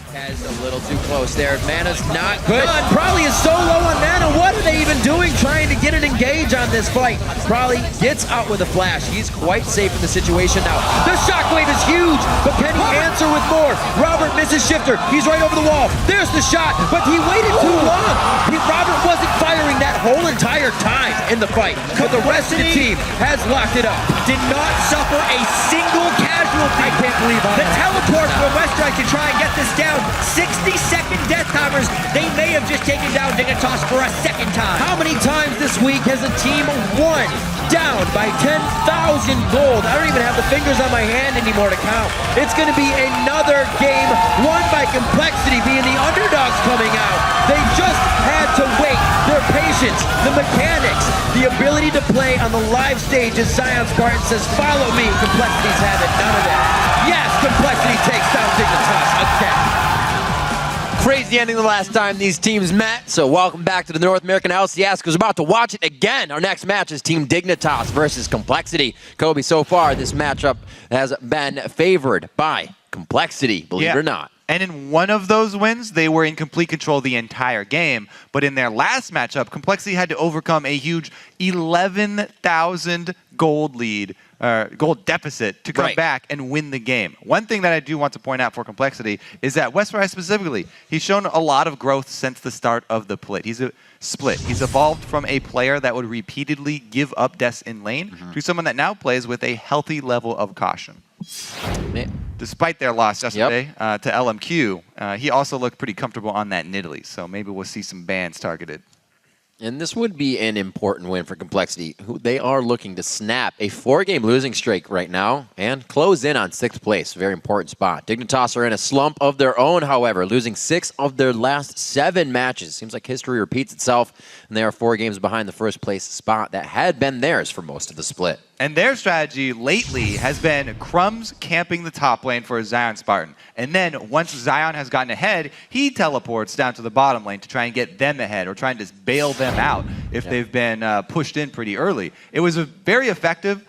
Has a little too close there. Mana's not good. Probably is so low on mana. What are they even doing trying to get an engage on this fight? Probably gets out with a flash. He's quite safe in the situation now. The shockwave is huge, but can he answer with more? Robert misses Shifter. He's right over the wall. There's the shot, but he waited too long. Robert wasn't firing that whole entire time in the fight, but the rest of the team has locked it up. Did not suffer a single casualty. I can't believe the teleport from Weststrike to try and get this down. 60-second death timers. They may have just taken down Dignitas for a second time. How many times this week has a team won down by 10,000 gold? I don't even have the fingers on my hand anymore to count. It's going to be another game won by Complexity, being the underdogs coming out. They just had to wait. Their patience, the mechanics, the ability to play on the live stage as Zion Spartan says, follow me. Complexities have it. None of that. Yes, Complexity takes down Dignitas again. Crazy ending the last time these teams met. So welcome back to the North American LCS, because we're about to watch it again. Our next match is Team Dignitas versus Complexity. Kobe, so far this matchup has been favored by Complexity, believe it or not. And in one of those wins, they were in complete control the entire game. But in their last matchup, Complexity had to overcome a huge 11,000 gold lead, gold deficit to come back and win the game. One thing that I do want to point out for Complexity is that Westrise specifically, he's shown a lot of growth since the start of the split. He's evolved from a player that would repeatedly give up deaths in lane to someone that now plays with a healthy level of caution. Despite their loss yesterday to LMQ, he also looked pretty comfortable on that Nidalee, so maybe we'll see some bans targeted. And this would be an important win for Complexity, who they are looking to snap a 4-game losing streak right now and close in on 6th place. Very important spot. Dignitas are in a slump of their own, however, losing 6 of their last 7 matches. Seems like history repeats itself, and they are 4 games behind the first place spot that had been theirs for most of the split. And their strategy lately has been Crumbs camping the top lane for Zion Spartan. And then once Zion has gotten ahead, he teleports down to the bottom lane to try and get them ahead or trying to bail them out if they've been pushed in pretty early. It was very effective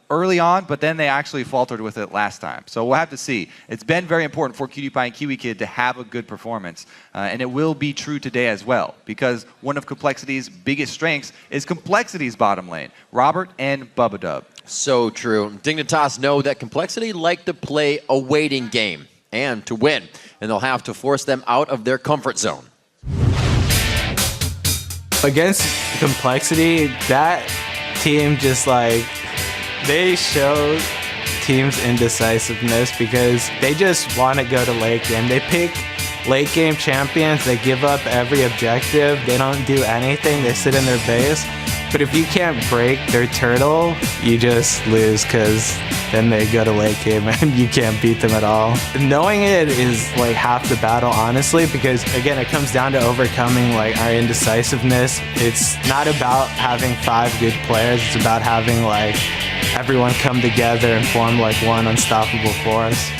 early on, but then they actually faltered with it last time. So we'll have to see. It's been very important for QtPie and KiwiKid to have a good performance. And it will be true today as well, because one of Complexity's biggest strengths is Complexity's bottom lane, Robert and Bubba. So true. Dignitas know that Complexity like to play a waiting game and to win, and they'll have to force them out of their comfort zone. Against Complexity, that team just like, they showed teams' indecisiveness because they just want to go to late game. They pick late game champions, they give up every objective, they don't do anything, they sit in their base. But if you can't break their turtle, you just lose, because then they go to late game and you can't beat them at all. Knowing it is like half the battle, honestly, because again, it comes down to overcoming like our indecisiveness. It's not about having 5 good players, it's about having like everyone come together and form like one unstoppable force.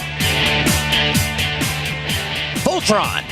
Voltron!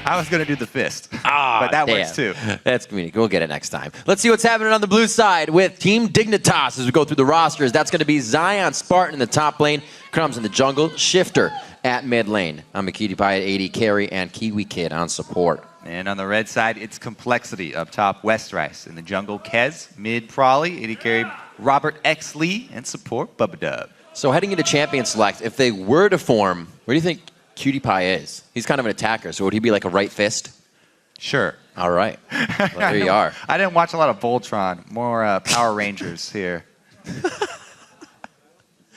I was going to do the fist, but that works too. That's community. We'll get it next time. Let's see what's happening on the blue side with Team Dignitas as we go through the rosters. That's going to be Zion Spartan in the top lane, Crumbs in the jungle, Shifter at mid lane. I'm a QtPie at AD carry, and KiwiKid on support. And on the red side, it's Complexity up top, Westrise. In the jungle, Kez, mid Prawley, AD carry, Robert X. Lee, and support Bubba. So heading into Champion Select, if they were to form, where do you think QtPie is? He's kind of an attacker, so would he be like a right fist? Sure. All right. Well, there you are. I didn't watch a lot of Voltron, more Power Rangers here.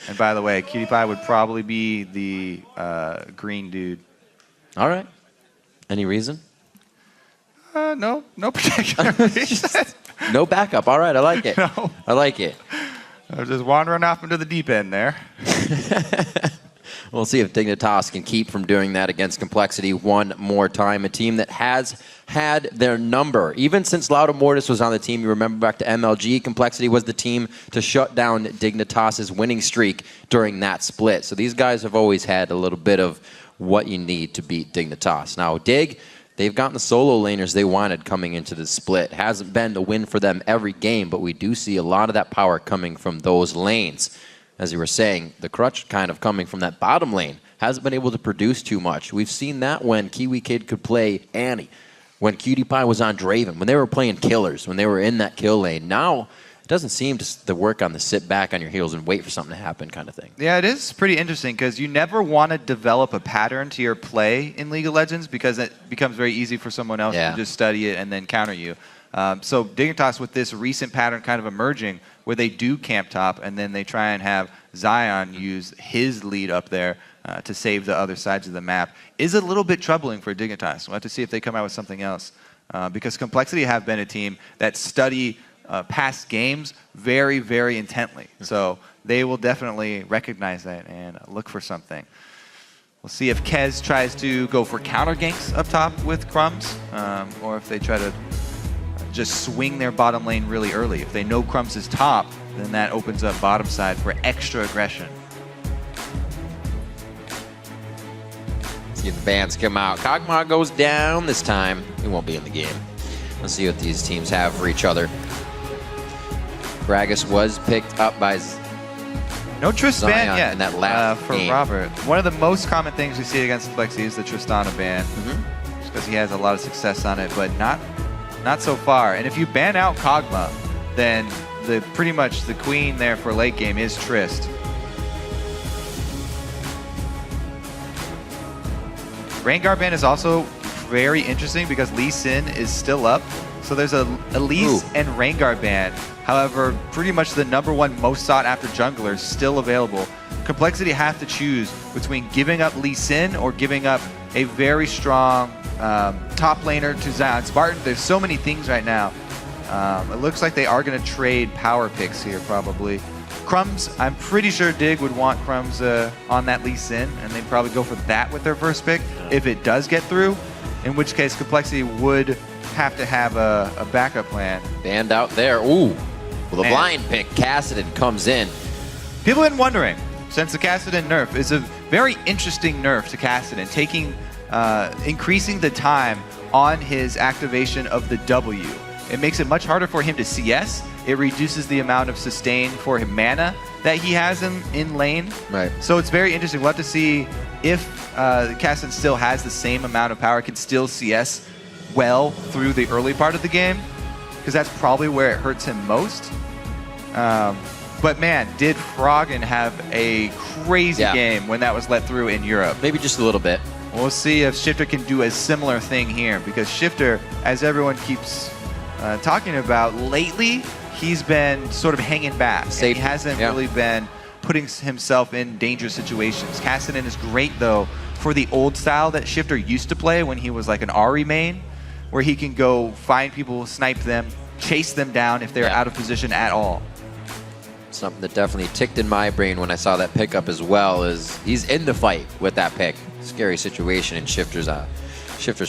And by the way, QtPie would probably be the green dude. All right. Any reason? No particular reason. No backup. All right, I like it. No. I like it. I was just wandering off into the deep end there. We'll see if Dignitas can keep from doing that against Complexity one more time. A team that has had their number. Even since Lauda Mortis was on the team, you remember back to MLG, Complexity was the team to shut down Dignitas' winning streak during that split. So these guys have always had a little bit of what you need to beat Dignitas. Now, Dig, they've gotten the solo laners they wanted coming into the split. Hasn't been the win for them every game, but we do see a lot of that power coming from those lanes. as you were saying, the crutch kind of coming from that bottom lane. Hasn't been able to produce too much. We've seen that when Kiwi Kid could play Annie, when Cutie Pie was on Draven, when they were playing killers, when they were in that kill lane. Now, it doesn't seem to work on the sit back on your heels and wait for something to happen kind of thing. Yeah, it is pretty interesting because you never want to develop a pattern to your play in League of Legends because it becomes very easy for someone else to just study it and then counter you. So Dignitas with this recent pattern kind of emerging where they do camp top and then they try and have Zion use his lead up there to save the other sides of the map is a little bit troubling for Dignitas. We'll have to see if they come out with something else because Complexity have been a team that study past games very, very intently. So they will definitely recognize that and look for something. We'll see if Kez tries to go for counter ganks up top with Crumbs or if they try to just swing their bottom lane really early. If they know Crumbs is top, then that opens up bottom side for extra aggression. See the bans come out. Kog'Maw goes down this time. He won't be in the game. Let's see what these teams have for each other. Gragas was picked up by no Trist ban Zion yet in that last for game. Robert. One of the most common things we see against Flexi is the Tristana ban, just because he has a lot of success on it, but not so far. And if you ban out Kog'Maw, then pretty much the queen there for late game is Trist. Rengar ban is also very interesting because Lee Sin is still up. So there's a Elise and Rengar ban. However, pretty much the #1 most sought after jungler is still available. Complexity have to choose between giving up Lee Sin or giving up a very strong top laner to Zion Spartan. There's so many things right now. It looks like they are going to trade power picks here probably. Crumbs, I'm pretty sure Dig would want Crumbs on that Lee Sin, and they'd probably go for that with their first pick if it does get through, in which case Complexity would have to have a backup plan. Banned out there. Ooh. Well, the blind pick, Kassadin, comes in. People have been wondering, since the Kassadin nerf is a very interesting nerf to Kassadin, increasing the time on his activation of the W. It makes it much harder for him to CS. It reduces the amount of sustain for him mana that he has in lane. Right. So it's very interesting. We'll have to see if Kassadin still has the same amount of power, can still CS well through the early part of the game, because that's probably where it hurts him most. But man, did Froggen have a crazy game when that was let through in Europe. Maybe just a little bit. We'll see if Shifter can do a similar thing here, because Shifter, as everyone keeps talking about lately, he's been sort of hanging back. He hasn't really been putting himself in dangerous situations. Kassadin is great though for the old style that Shifter used to play when he was like an Ahri main, where he can go find people, snipe them, chase them down if they're out of position at all. Something that definitely ticked in my brain when I saw that pickup as well is he's in the fight with that pick. Scary situation in Shifter's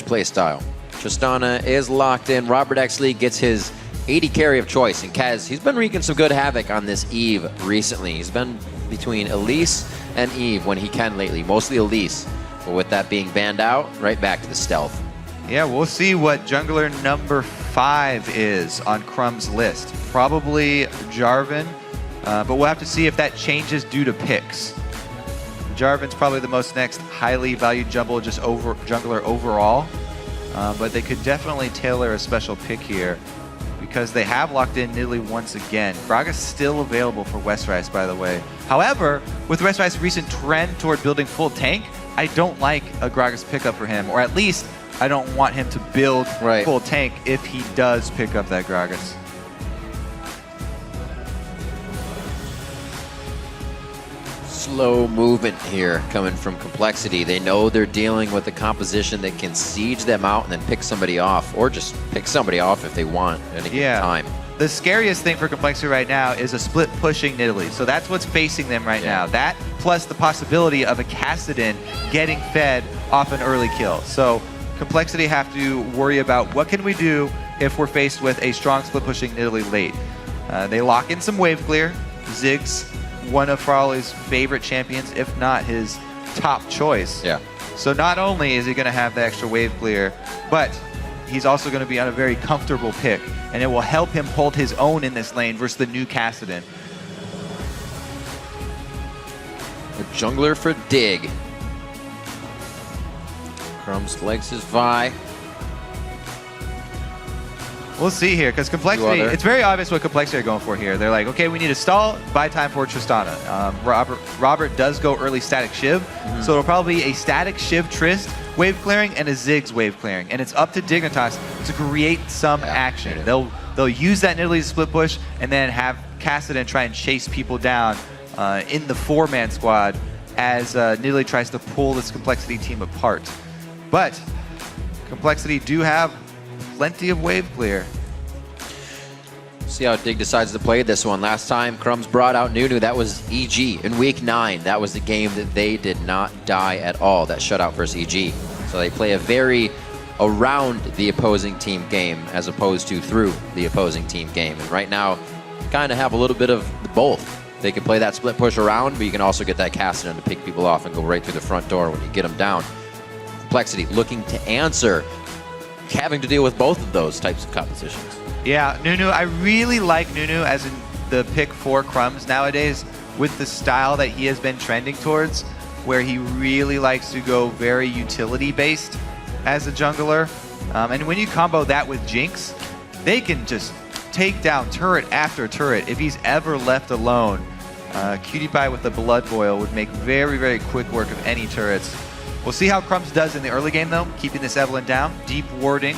play style. Tristana is locked in. Robert actually gets his 80 carry of choice, and Kez, he's been wreaking some good havoc on this Eve recently. He's been between Elise and Eve when he can lately, mostly Elise. But with that being banned out, right back to the stealth. Yeah, we'll see what jungler number 5 is on Crumb's list. Probably Jarvan, but we'll have to see if that changes due to picks. Jarvan's probably the most next highly valued jungler overall, but they could definitely tailor a special pick here because they have locked in Nidalee once again. Gragas still available for Westrice, by the way. However, with Westrice's recent trend toward building full tank, I don't like a Gragas pickup for him, or at least I don't want him to build full tank if he does pick up that Gragas. Slow movement here coming from Complexity. They know they're dealing with a composition that can siege them out and then pick somebody off, or just pick somebody off if they want at any given time. The scariest thing for Complexity right now is a split pushing Nidalee. So that's what's facing them right now. That plus the possibility of a Kassadin getting fed off an early kill. So Complexity have to worry about what can we do if we're faced with a strong split pushing Nidalee late. They lock in some wave clear. Ziggs, one of Farley's favorite champions, if not his top choice. Yeah. So not only is he going to have the extra wave clear, but he's also going to be on a very comfortable pick, and it will help him hold his own in this lane versus the new Kassadin. jungler for Dig. Crumbs likes his Vi. We'll see here, because Complexity, Other. it's very obvious what Complexity are going for here. They're like, okay, we need to stall, buy time for Tristana. Robert does go early static Shiv, so it'll probably be a static Shiv Trist wave clearing and a Ziggs wave clearing. And it's up to Dignitas to create some action. They'll use that Nidalee split push and then have Kassadin try and chase people down in the 4-man squad as Nidalee tries to pull this Complexity team apart. But Complexity do have plenty of wave clear. See how Dig decides to play this one. Last time Crumbs brought out Nunu, that was EG in week 9. That was the game that they did not die at all, that shutout versus EG. So they play a very around the opposing team game as opposed to through the opposing team game. And right now, kind of have a little bit of both. They can play that split push around, but you can also get that Kassadin to pick people off and go right through the front door when you get them down. Complexity looking to answer, having to deal with both of those types of compositions. Yeah, Nunu, I really like Nunu as in the pick for Crumbs nowadays with the style that he has been trending towards, where he really likes to go very utility-based as a jungler. And when you combo that with Jinx, they can just take down turret after turret. If he's ever left alone, Cutie Pie with the Blood Boil would make very, very quick work of any turrets. We'll see how Crumbs does in the early game, though, keeping this Evelynn down. Deep warding.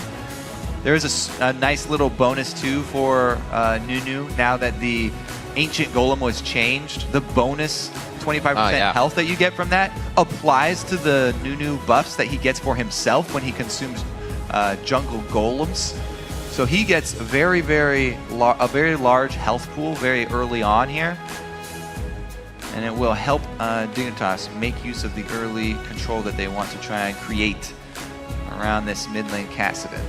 There is a nice little bonus, too, for Nunu. Now that the Ancient Golem was changed, the bonus 25% health that you get from that applies to the Nunu buffs that he gets for himself when he consumes jungle golems. So he gets a very large health pool very early on here. And it will help Dignitas make use of the early control that they want to try and create around this mid lane Kassadin.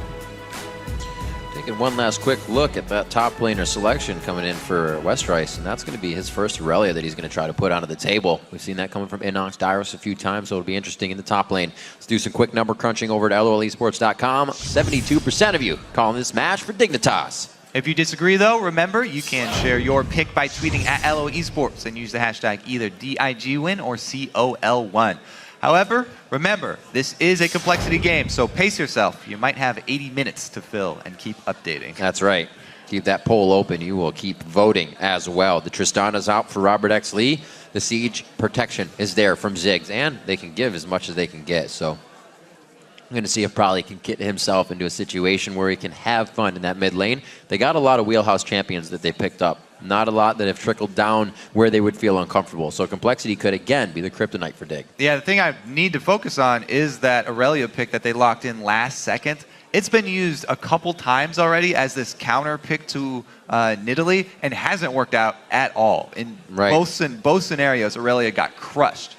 Taking one last quick look at that top laner selection coming in for Westrice, and that's going to be his first Aurelia that he's going to try to put onto the table. We've seen that coming from Inox Dyrus a few times, so it'll be interesting in the top lane. Let's do some quick number crunching over at lolesports.com. 72% of you calling this match for Dignitas. If you disagree, though, remember, you can share your pick by tweeting at LO Esports and use the hashtag either DIGWin or COL1. However, remember, this is a complexity game, so pace yourself. You might have 80 minutes to fill and keep updating. That's right. Keep that poll open. You will keep voting as well. The Tristana's out for Robert X. Lee. The Siege protection is there from Ziggs, and they can give as much as they can get, so I'm going to see if Probably can get himself into a situation where he can have fun in that mid lane. They got a lot of wheelhouse champions that they picked up. Not a lot that have trickled down where they would feel uncomfortable. So Complexity could, again, be the kryptonite for Dig. Yeah, the thing I need to focus on is that Aurelia pick that they locked in last second. It's been used a couple times already as this counter pick to Nidalee and hasn't worked out at all. In both scenarios, Aurelia got crushed.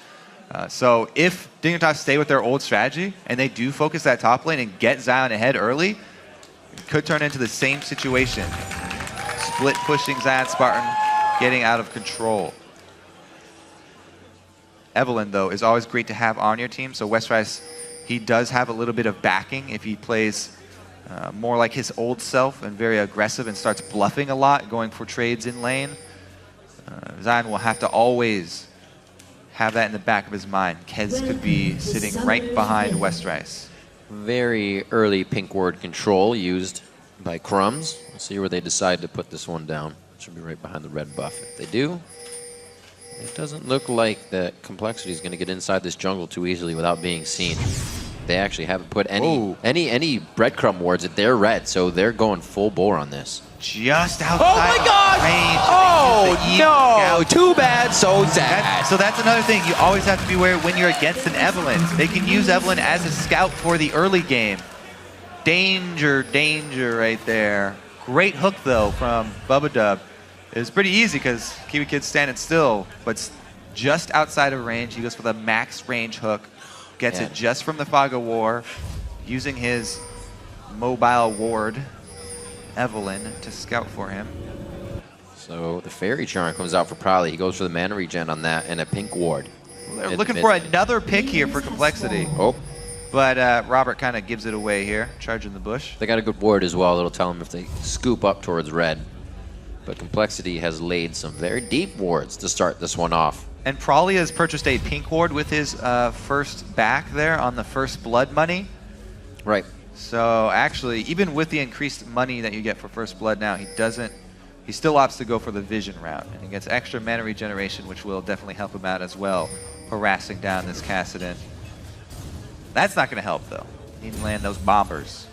So if Dignitas stay with their old strategy and they do focus that top lane and get Zion ahead early, it could turn into the same situation. Split pushing Zion Spartan, getting out of control. Evelynn, though, is always great to have on your team. So Westrice, he does have a little bit of backing if he plays more like his old self and very aggressive and starts bluffing a lot, going for trades in lane. Zion will have to always have that in the back of his mind. Kez could be sitting right behind Westrice. Very early pink ward control used by Crumbs. We'll see where they decide to put this one down. Should be right behind the red buff. If they do, it doesn't look like that Complexity is going to get inside this jungle too easily without being seen. They actually haven't put any breadcrumb wards at their red, so they're going full bore on this. Just outside Oh my God! range. Oh no! Too bad, so sad. So that's another thing. You always have to be aware when you're against an Evelynn. They can use Evelynn as a scout for the early game. Danger, danger right there. Great hook, though, from Bubba Dub. It was pretty easy because Kiwi Kid's standing still, but just outside of range. He goes for the max range hook. Gets it just from the Fog of War, using his mobile ward, Evelynn, to scout for him. So the Fairy Charm comes out for Probably. He goes for the mana regen on that and a pink ward. They're looking for another pick here for Complexity. Oh. But Robert kind of gives it away here, charging the bush. They got a good ward as well. That'll tell them if they scoop up towards red. But Complexity has laid some very deep wards to start this one off. And Pralia has purchased a pink ward with his first back there on the first blood money. Right. So actually, even with the increased money that you get for first blood now, he still opts to go for the vision route. And he gets extra mana regeneration, which will definitely help him out as well, harassing down this Kassadin. That's not going to help, though. Need to land those bombers.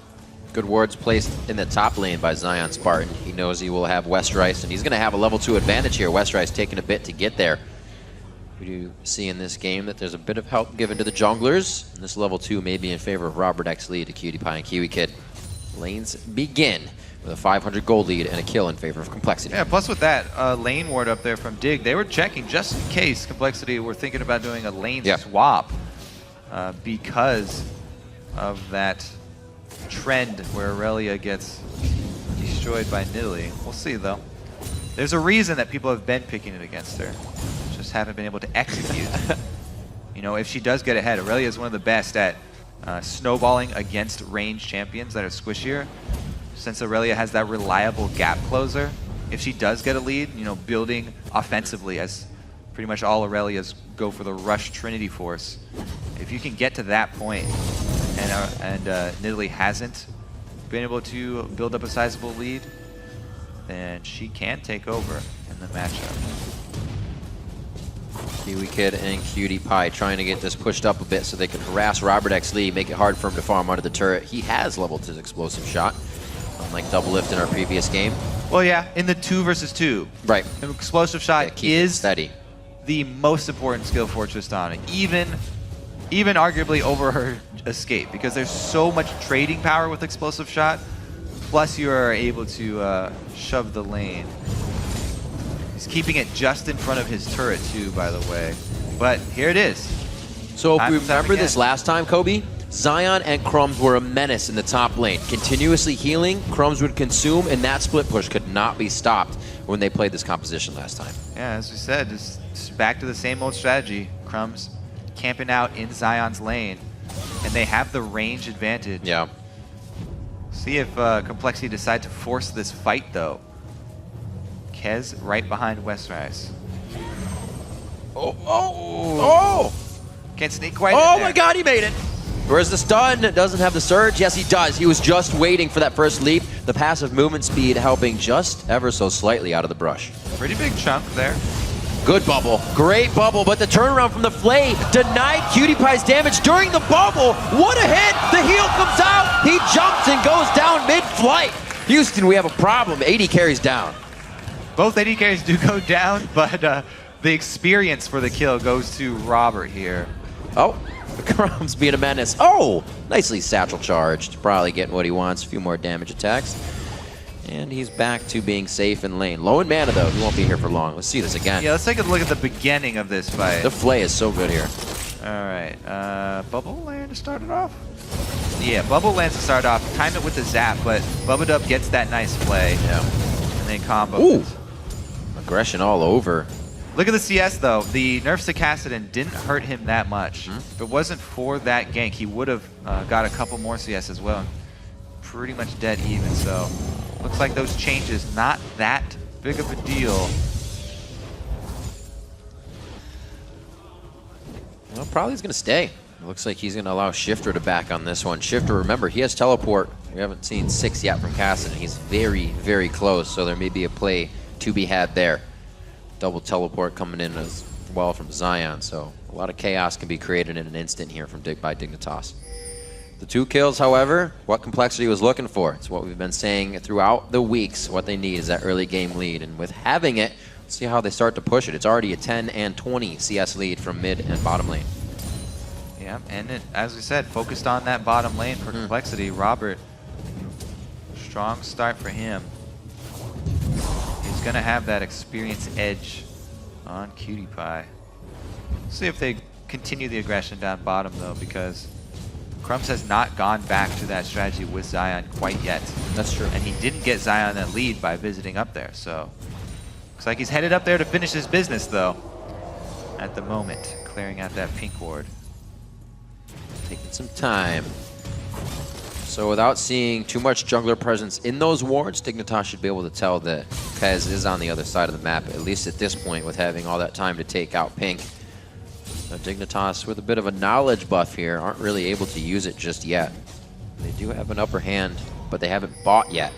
Good wards placed in the top lane by Zion Spartan. He knows he will have Westrice, and he's going to have a level 2 advantage here. Westrice taking a bit to get there. We do see in this game that there's a bit of help given to the junglers. And this level 2 may be in favor of Robert X lead to Cutie Pie and Kiwi Kid. Lanes begin with a 500 gold lead and a kill in favor of Complexity. Yeah, plus with that lane ward up there from Dig, they were checking just in case Complexity were thinking about doing a lane swap because of that trend where Aurelia gets destroyed by Nidalee. We'll see, though. There's a reason that people have been picking it against her. Just haven't been able to execute. You know, if she does get ahead, Aurelia is one of the best at snowballing against ranged champions that are squishier. Since Aurelia has that reliable gap closer, if she does get a lead, you know, building offensively, as pretty much all Aurelias go for the rush Trinity Force. If you can get to that point, and Nidalee hasn't been able to build up a sizable lead, then she can take over in the matchup. Kiwi Kid and Cutie Pie trying to get this pushed up a bit so they can harass Robert X Lee, make it hard for him to farm under the turret. He has leveled his explosive shot, unlike Double Lift in our previous game. Well, yeah, in the 2 versus 2. Right. An explosive shot is steady. The most important skill for Tristana, even arguably over her escape, because there's so much trading power with explosive shot, plus you are able to shove the lane. He's keeping it just in front of his turret too, by the way. But here it is. So if we remember this last time, Kobe, Zion and Crumbs were a menace in the top lane. Continuously healing, Crumbs would consume, and that split push could not be stopped when they played this composition last time. Yeah, as we said, just back to the same old strategy. Crumbs camping out in Zion's lane, and they have the range advantage. Yeah. See if Complexity decide to force this fight, though. Kez right behind Westrice. Oh! Can't sneak quite in there. My God, he made it! Where's the stun? Doesn't have the surge? Yes, he does. He was just waiting for that first leap. The passive movement speed helping just ever so slightly out of the brush. Pretty big chunk there. Good bubble. Great bubble, but the turnaround from the Flay denied Cutie Pie's damage during the bubble. What a hit! The heal comes out. He jumps and goes down mid-flight. Houston, we have a problem. 80 carries down. Both AD carries do go down, but the experience for the kill goes to Robert here. Oh, Crumbs being a menace. Oh, nicely satchel charged. Probably getting what he wants. A few more damage attacks. And he's back to being safe in lane. Low in mana, though. He won't be here for long. Let's see this again. Yeah, let's take a look at the beginning of this fight. The Flay is so good here. All right. Bubble Land to start it off? Yeah, Bubble Land to start off. Time it with the zap, but Bubba gets that nice play. Yeah. And then combo. Ooh. Aggression all over. Look at the CS, though. The nerfs to Kassadin didn't hurt him that much. If it wasn't for that gank, he would have got a couple more CS as well. Pretty much dead even, so looks like those changes not that big of a deal. Well, probably he's going to stay. It looks like he's going to allow Shifter to back on this one. Shifter, remember, he has teleport. We haven't seen 6 yet from Kassadin. He's very, very close, so there may be a play to be had there. Double teleport coming in as well from Zion, so a lot of chaos can be created in an instant here by Dignitas. The 2 kills, however, what Complexity was looking for. It's what we've been saying throughout the weeks. What they need is that early game lead, and with having it, let's see how they start to push it. It's already a 10 and 20 CS lead from mid and bottom lane. Yeah, and as we said, focused on that bottom lane for Complexity. Robert, strong start for him. He's going to have that experience edge on Cutie Pie. See if they continue the aggression down bottom, though, because Crumbs has not gone back to that strategy with Zion quite yet. That's true. And he didn't get Zion that lead by visiting up there, so looks like he's headed up there to finish his business, though, at the moment, clearing out that pink ward. Taking some time. So without seeing too much jungler presence in those wards, Dignitas should be able to tell that Kez is on the other side of the map, at least at this point, with having all that time to take out Pink. Dignitas, with a bit of a knowledge buff here, aren't really able to use it just yet. They do have an upper hand, but they haven't bought yet.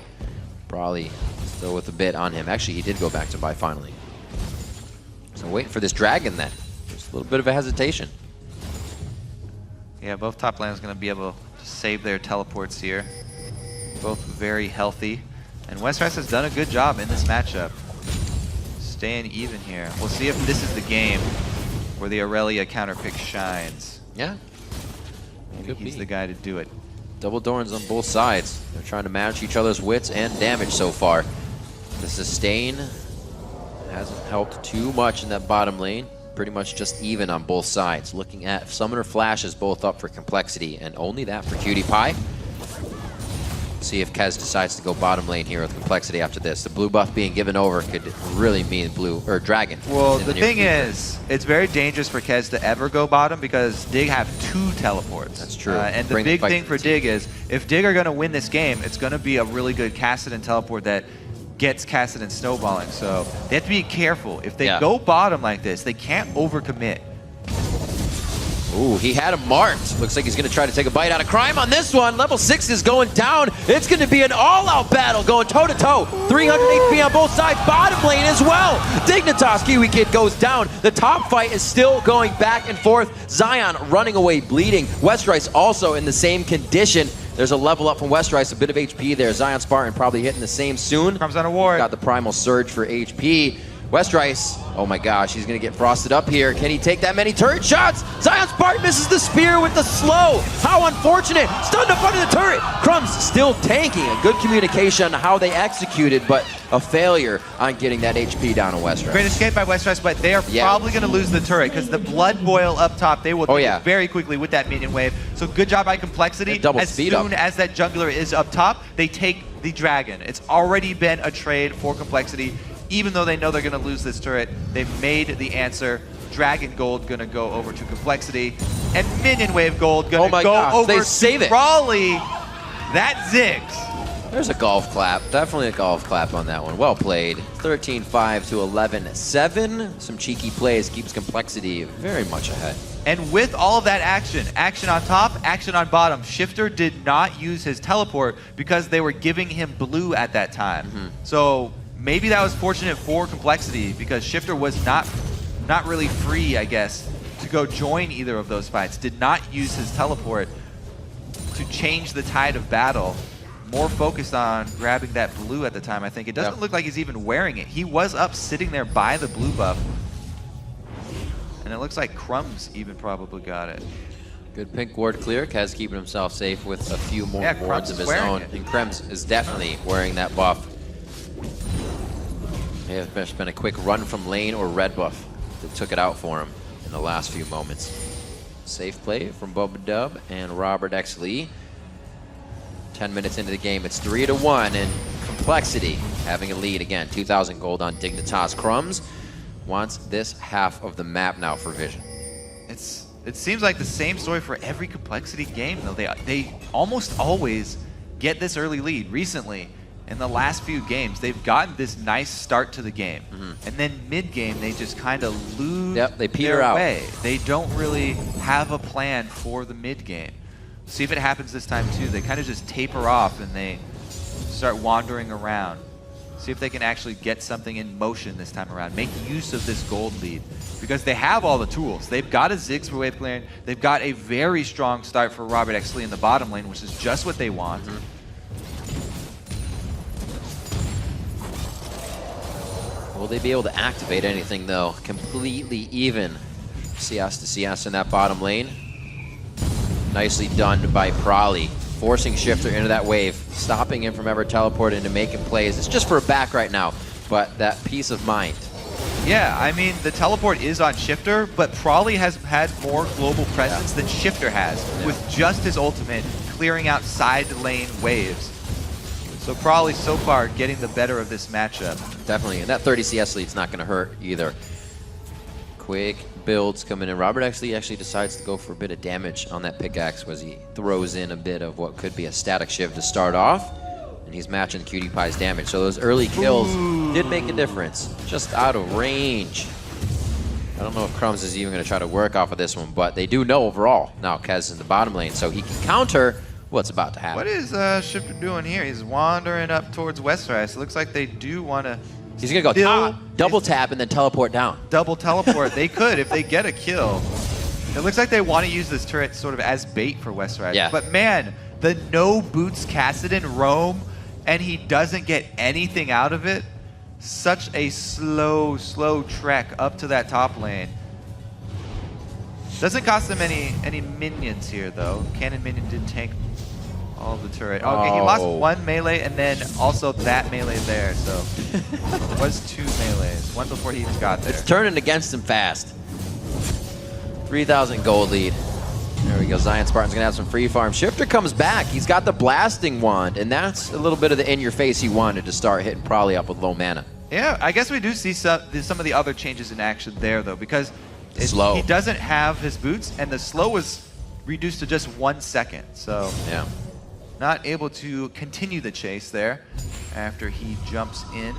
Brawly still with a bit on him. Actually, he did go back to buy finally. So waiting for this dragon then. Just a little bit of a hesitation. Yeah, both top laners going to be able to save their teleports here. Both very healthy. And Westrice has done a good job in this matchup. Staying even here. We'll see if this is the game where the Aurelia counterpick shines. Yeah. Maybe he's the guy to do it. Double Dorns on both sides. They're trying to match each other's wits and damage so far. The sustain hasn't helped too much in that bottom lane. Pretty much just even on both sides. Looking at Summoner Flashes both up for Complexity, and only that for Cutie Pie. See if Kez decides to go bottom lane here with Complexity after this. The blue buff being given over could really mean blue or dragon. Well, the thing is, it's very dangerous for Kez to ever go bottom because Dig have 2 teleports. That's true. And the big thing for Dig is, if Dig are going to win this game, it's going to be a really good Kassadin teleport that gets Kassadin snowballing. So they have to be careful. If they go bottom like this, they can't overcommit. Ooh, he had him marked. Looks like he's going to try to take a bite out of Crime on this one. Level 6 is going down. It's going to be an all-out battle going toe-to-toe. 300 HP on both sides. Bottom lane as well. Dignitas Kiwi Kid goes down. The top fight is still going back and forth. Zion running away bleeding. Westrice also in the same condition. There's a level up from Westrice, a bit of HP there. Zion Spartan probably hitting the same soon. Comes on a ward. Got the Primal Surge for HP. Westrice, oh my gosh, he's gonna get frosted up here. Can he take that many turret shots? Zion Spartan misses the spear with the slow. How unfortunate. Stunned up under the turret. Crumbs still tanking. A good communication on how they executed, but a failure on getting that HP down on Westrice. Great escape by Westrice, but they are probably going to lose the turret because the blood boil up top, they will take it very quickly with that minion wave. So good job by Complexity. As soon as that jungler is up top, they take the dragon. It's already been a trade for Complexity. Even though they know they're going to lose this turret, they've made the answer. Dragon Gold going to go over to Complexity. And Minion Wave Gold going to go over to Brawly. That zigs. There's a golf clap. Definitely a golf clap on that one. Well played. 13-5 to 11-7. Some cheeky plays keeps Complexity very much ahead. And with all of that action on top, action on bottom, Shifter did not use his teleport because they were giving him blue at that time. So maybe that was fortunate for Complexity because Shifter was not really free, I guess, to go join either of those fights. Did not use his teleport to change the tide of battle. More focused on grabbing that blue at the time, I think. It doesn't look like he's even wearing it. He was up sitting there by the blue buff. And it looks like Crumbs even probably got it. Good pink ward clear. Kez keeping himself safe with a few more wards of his own. And Krems is definitely wearing that buff. Yeah, it's been a quick run from lane or red buff that took it out for him in the last few moments. Safe play from Bubba Dub and Robert X. Lee. 10 minutes into the game, it's 3-1, and Complexity having a lead again. 2,000 gold on Dignitas. Crumbs wants this half of the map now for Vision. It seems like the same story for every Complexity game, though. They almost always get this early lead. Recently, in the last few games, they've gotten this nice start to the game. And then mid-game, they just kind of lose they peter out. way. They don't really have a plan for the mid-game. See if it happens this time, too. They kind of just taper off and they start wandering around. See if they can actually get something in motion this time around. Make use of this gold lead because they have all the tools. They've got a Ziggs for wave clearing. They've got a very strong start for Robert X. Lee in the bottom lane, which is just what they want. Will they be able to activate anything, though? Completely even. CS to CS in that bottom lane. Nicely done by Brawly, forcing Shifter into that wave, stopping him from ever teleporting into making plays. It's just for a back right now, but that peace of mind. Yeah, I mean, the teleport is on Shifter, but Brawly has had more global presence than Shifter has, with just his ultimate clearing out side lane waves. So Brawly so far getting the better of this matchup. Definitely, and that 30 CS lead's not going to hurt either. Quick builds coming in. Robert actually decides to go for a bit of damage on that pickaxe as he throws in a bit of what could be a static shiv to start off. and he's matching Cutie Pie's damage. So those early kills did make a difference. Just out of range. I don't know if Crumbs is even going to try to work off of this one, but they do know overall. Now Kez is in the bottom lane, so he can counter what's about to happen. What is Shifter doing here? He's wandering up towards Westrise. It looks like they do want to... He's going to go top, double tap, and then teleport down. Double teleport. They could if they get a kill. It looks like they want to use this turret sort of as bait for Westrise. Yeah. But man, the no boots Kassadin roam, and he doesn't get anything out of it. Such a slow trek up to that top lane. Doesn't cost them any minions here though. Cannon minion did tank all of the turret. Okay, he lost one melee and then also that melee there. So it was 2 melees, one before he even got there. It's turning against him fast. 3,000 gold lead. There we go. Zion Spartan's gonna have some free farm. Shifter comes back. He's got the blasting wand, and that's a little bit of the in-your-face he wanted to start hitting probably up with low mana. Yeah, I guess we do see some of the other changes in action there though, because slow. He doesn't have his boots, and the slow was reduced to just 1 second. So yeah, not able to continue the chase there after he jumps in.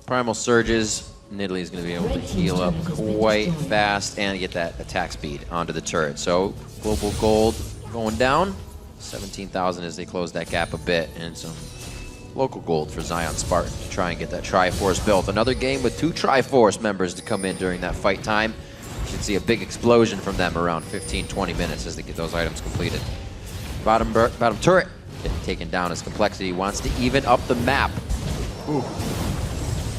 Primal surges. Nidalee going to be able to heal up quite fast and get that attack speed onto the turret. So global gold going down. 17,000 as they close that gap a bit, and some local gold for Zion Spartan to try and get that Triforce built. Another game with 2 Triforce members to come in during that fight time. You should see a big explosion from them around 15-20 minutes as they get those items completed. Bottom turret getting taken down as Complexity wants to even up the map. Ooh.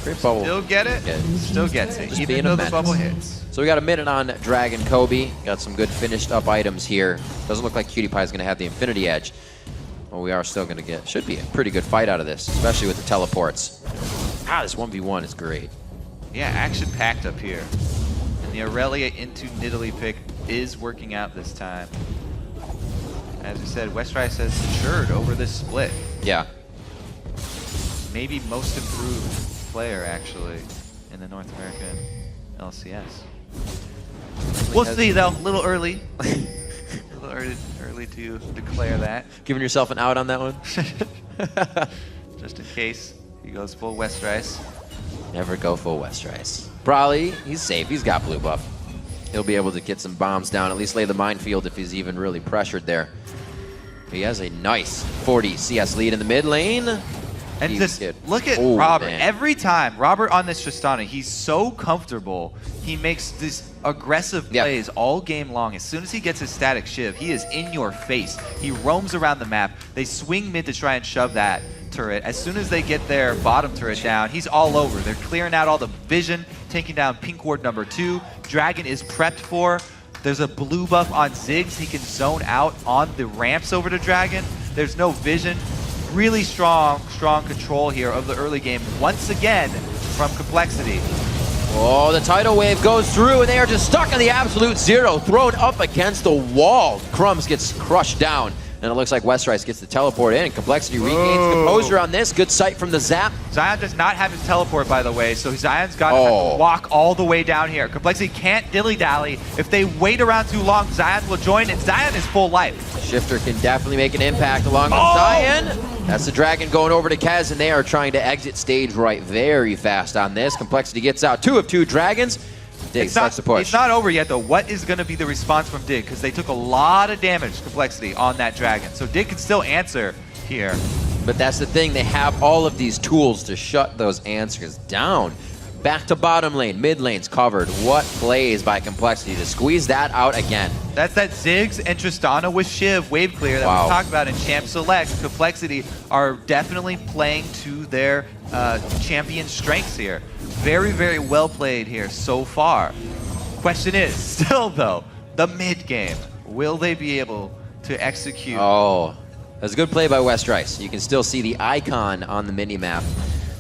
Great bubble. Still get it? Still gets it, Just even though the bubble hits. So we got a minute on Dragon Kobe. Got some good finished up items here. Doesn't look like Cutie Pie is going to have the Infinity Edge. Well, we are still going to get, should be a pretty good fight out of this, especially with the teleports. This 1v1 is great. Yeah, action packed up here. And the Aurelia into Nidalee pick is working out this time. As we said, Westrise has matured over this split. Yeah. Maybe most improved player, actually, in the North American LCS. We'll see, though. A little early. A little early to declare that. Giving yourself an out on that one? Just in case he goes full Westrise. Never go full Westrise. Probably, he's safe. He's got blue buff. He'll be able to get some bombs down, at least lay the minefield if he's even really pressured there. He has a nice 40 CS lead in the mid lane. And just look at Robert. Man. Every time, Robert on this Tristana, he's so comfortable. He makes these aggressive plays all game long. As soon as he gets his static shiv, he is in your face. He roams around the map. They swing mid to try and shove that turret. As soon as they get their bottom turret down, he's all over. They're clearing out all the vision, taking down pink ward number 2. Dragon is prepped for. There's a blue buff on Ziggs. He can zone out on the ramps over to Dragon. There's no vision. Really strong control here of the early game, once again, from Complexity. Oh, the tidal wave goes through, and they are just stuck in the absolute zero, thrown up against the wall. Crumbs gets crushed down, and it looks like Westrise gets the teleport in. Complexity regains composure on this. Good sight from the zap. Zion does not have his teleport, by the way, so Zion's got to walk all the way down here. Complexity can't dilly-dally. If they wait around too long, Zion will join, and Zion is full life. Shifter can definitely make an impact along with Zion. That's the Dragon going over to Kez, and they are trying to exit stage right very fast on this. Complexity gets out 2 of 2 Dragons. Dig starts to push. It's not over yet, though. What is going to be the response from Dig? Because they took a lot of damage, Complexity, on that Dragon. So Dig can still answer here. But that's the thing. They have all of these tools to shut those answers down. Back to bottom lane. Mid lane's covered. What plays by Complexity to squeeze that out again? That's that Ziggs and Tristana with Shiv wave clear that we talked about in Champ Select. Complexity are definitely playing to their champion strengths here. Very, very well played here so far. Question is, still though, the mid game. Will they be able to execute? Oh, that's a good play by Westrise. You can still see the icon on the mini-map,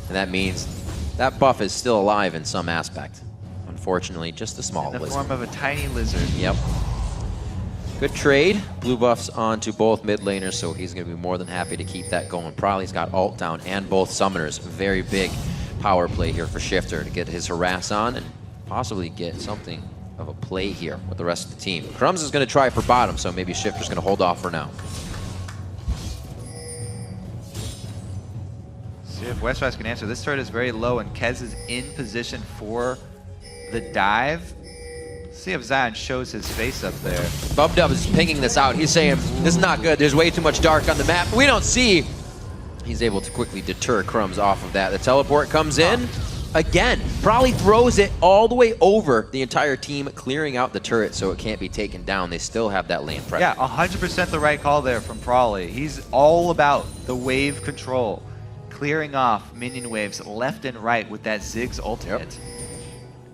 and that means that buff is still alive in some aspect. Unfortunately, just a small lizard. In the form of a tiny lizard. Yep. Good trade. Blue buffs onto both mid laners, so he's going to be more than happy to keep that going. Probably's got ult down and both summoners. Very big power play here for Shifter to get his harass on and possibly get something of a play here with the rest of the team. Crumbs is going to try for bottom, so maybe Shifter's going to hold off for now. See if Westrise can answer. This turret is very low, and Kez is in position for the dive. See if Zion shows his face up there. Bubdub is pinging this out. He's saying, this is not good. There's way too much dark on the map. We don't see. He's able to quickly deter Crumbs off of that. The teleport comes in. Again, probably throws it all the way over the entire team, clearing out the turret so it can't be taken down. They still have that lane pressure. Yeah, 100% the right call there from Prawley. He's all about the wave control, clearing off minion waves left and right with that Ziggs ultimate. Yep.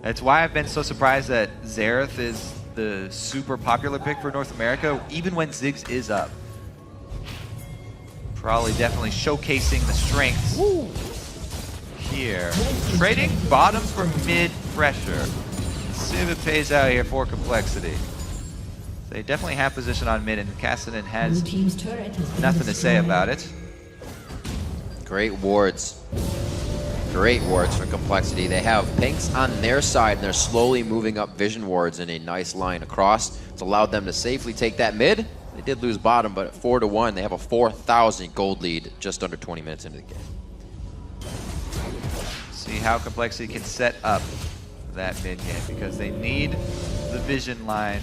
That's why I've been so surprised that Xerath is the super popular pick for North America, even when Ziggs is up. Probably definitely showcasing the strengths here. Trading bottom for mid pressure. See if it pays out here for Complexity. They definitely have position on mid, and Cassidy has nothing to say about it. Great wards. Great wards for Complexity. They have pinks on their side, and they're slowly moving up vision wards in a nice line across. It's allowed them to safely take that mid. They did lose bottom, but at 4-1, they have a 4,000 gold lead just under 20 minutes into the game. See how Complexity can set up that mid game, because they need the vision line.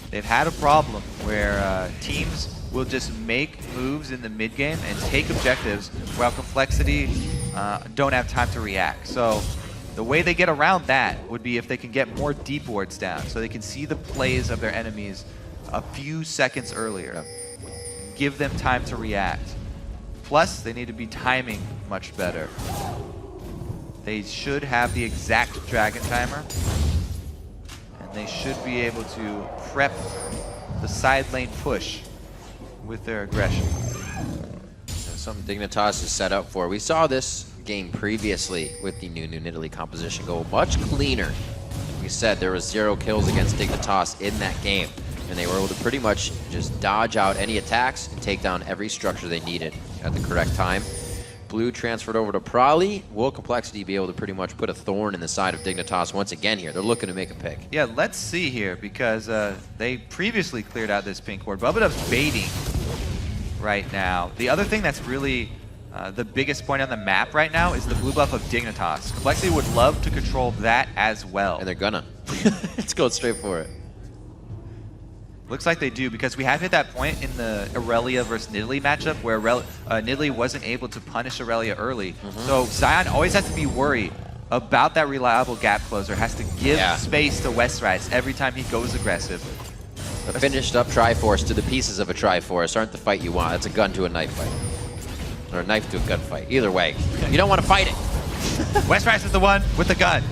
They've had a problem where teams will just make moves in the mid game and take objectives while Complexity don't have time to react. So the way they get around that would be if they can get more deep wards down, so they can see the plays of their enemies a few seconds earlier. Give them time to react. Plus, they need to be timing much better. They should have the exact dragon timer, and they should be able to prep the side lane push with their aggression. Something Dignitas is set up for. We saw this game previously with the new Italy composition go much cleaner. We said there was 0 kills against Dignitas in that game, and they were able to pretty much just dodge out any attacks and take down every structure they needed at the correct time. Blue transferred over to Prawley. Will Complexity be able to pretty much put a thorn in the side of Dignitas once again here? They're looking to make a pick. Yeah, let's see here, because they previously cleared out this pink ward. Bubadub's baiting right now. The other thing that's really the biggest point on the map right now is the blue buff of Dignitas. Complexity would love to control that as well. And they're gonna. Let's go straight for it. Looks like they do, because we have hit that point in the Aurelia versus Nidalee matchup where Nidalee wasn't able to punish Aurelia early. So Zion always has to be worried about that reliable gap closer, has to give space to Westrise every time he goes aggressive. A finished up Triforce to the pieces of a Triforce aren't the fight you want. That's a gun to a knife fight. Or a knife to a gun fight. Either way, you don't want to fight it. Westrise is the one with the gun.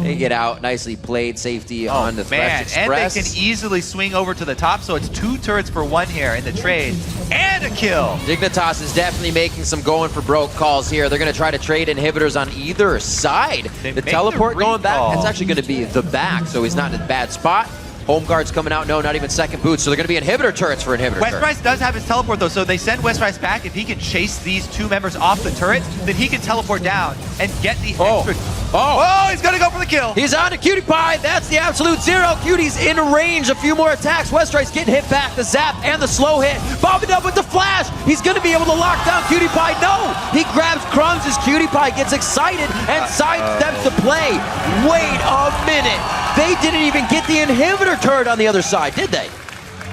They get out, nicely played, safety on the Thresh Express. And they can easily swing over to the top, so it's 2 turrets for 1 here in the trade, and a kill! Dignitas is definitely making some going for broke calls here. They're going to try to trade inhibitors on either side. The teleport going back, that's actually going to be the back, so he's not in a bad spot. Home guard's coming out, no, not even second boot, so they're going to be inhibitor turrets for inhibitor Westrise does have his teleport, though, so they send Westrise back. If he can chase these 2 members off the turret, then he can teleport down and get the extra... Oh, he's going to go for the kill! He's on to Cutie Pie, that's the absolute 0. Cutie's in range, a few more attacks. Westrise getting hit back, the zap and the slow hit. Bobbing up with the flash, he's going to be able to lock down Cutie Pie. No, he grabs Crumbs as Cutie Pie gets excited and sidesteps the play. Wait a minute. They didn't even get the inhibitor turret on the other side, did they?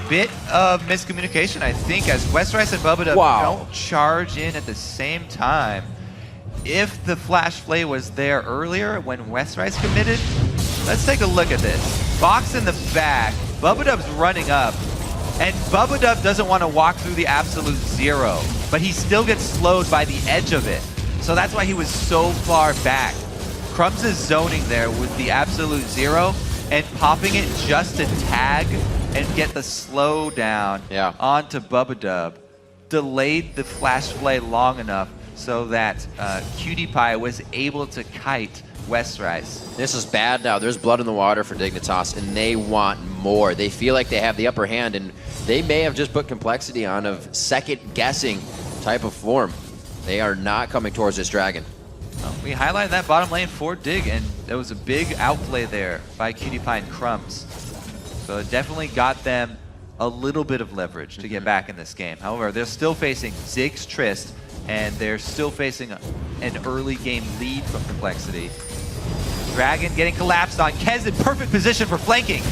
Bit of miscommunication, I think, as Westrise and Bubadub don't charge in at the same time. If the flash play was there earlier when Westrise committed, let's take a look at this. Box in the back, Bubadub's running up, and Bubadub doesn't want to walk through the absolute 0, but he still gets slowed by the edge of it. So that's why he was so far back. Crumbs is zoning there with the absolute 0 and popping it just to tag and get the slow down onto Bubadub. Delayed the flash play long enough so that Cutie Pie was able to kite Westrise. This is bad now. There's blood in the water for Dignitas, and they want more. They feel like they have the upper hand, and they may have just put Complexity on of second-guessing type of form. They are not coming towards this dragon. Well, we highlighted that bottom lane for Dig, and there was a big outplay there by Cutie Pie and Crumbs. So it definitely got them a little bit of leverage to get back in this game. However, they're still facing Ziggs Trist, and they're still facing an early game lead from Complexity. Dragon getting collapsed on. Kez in perfect position for flanking.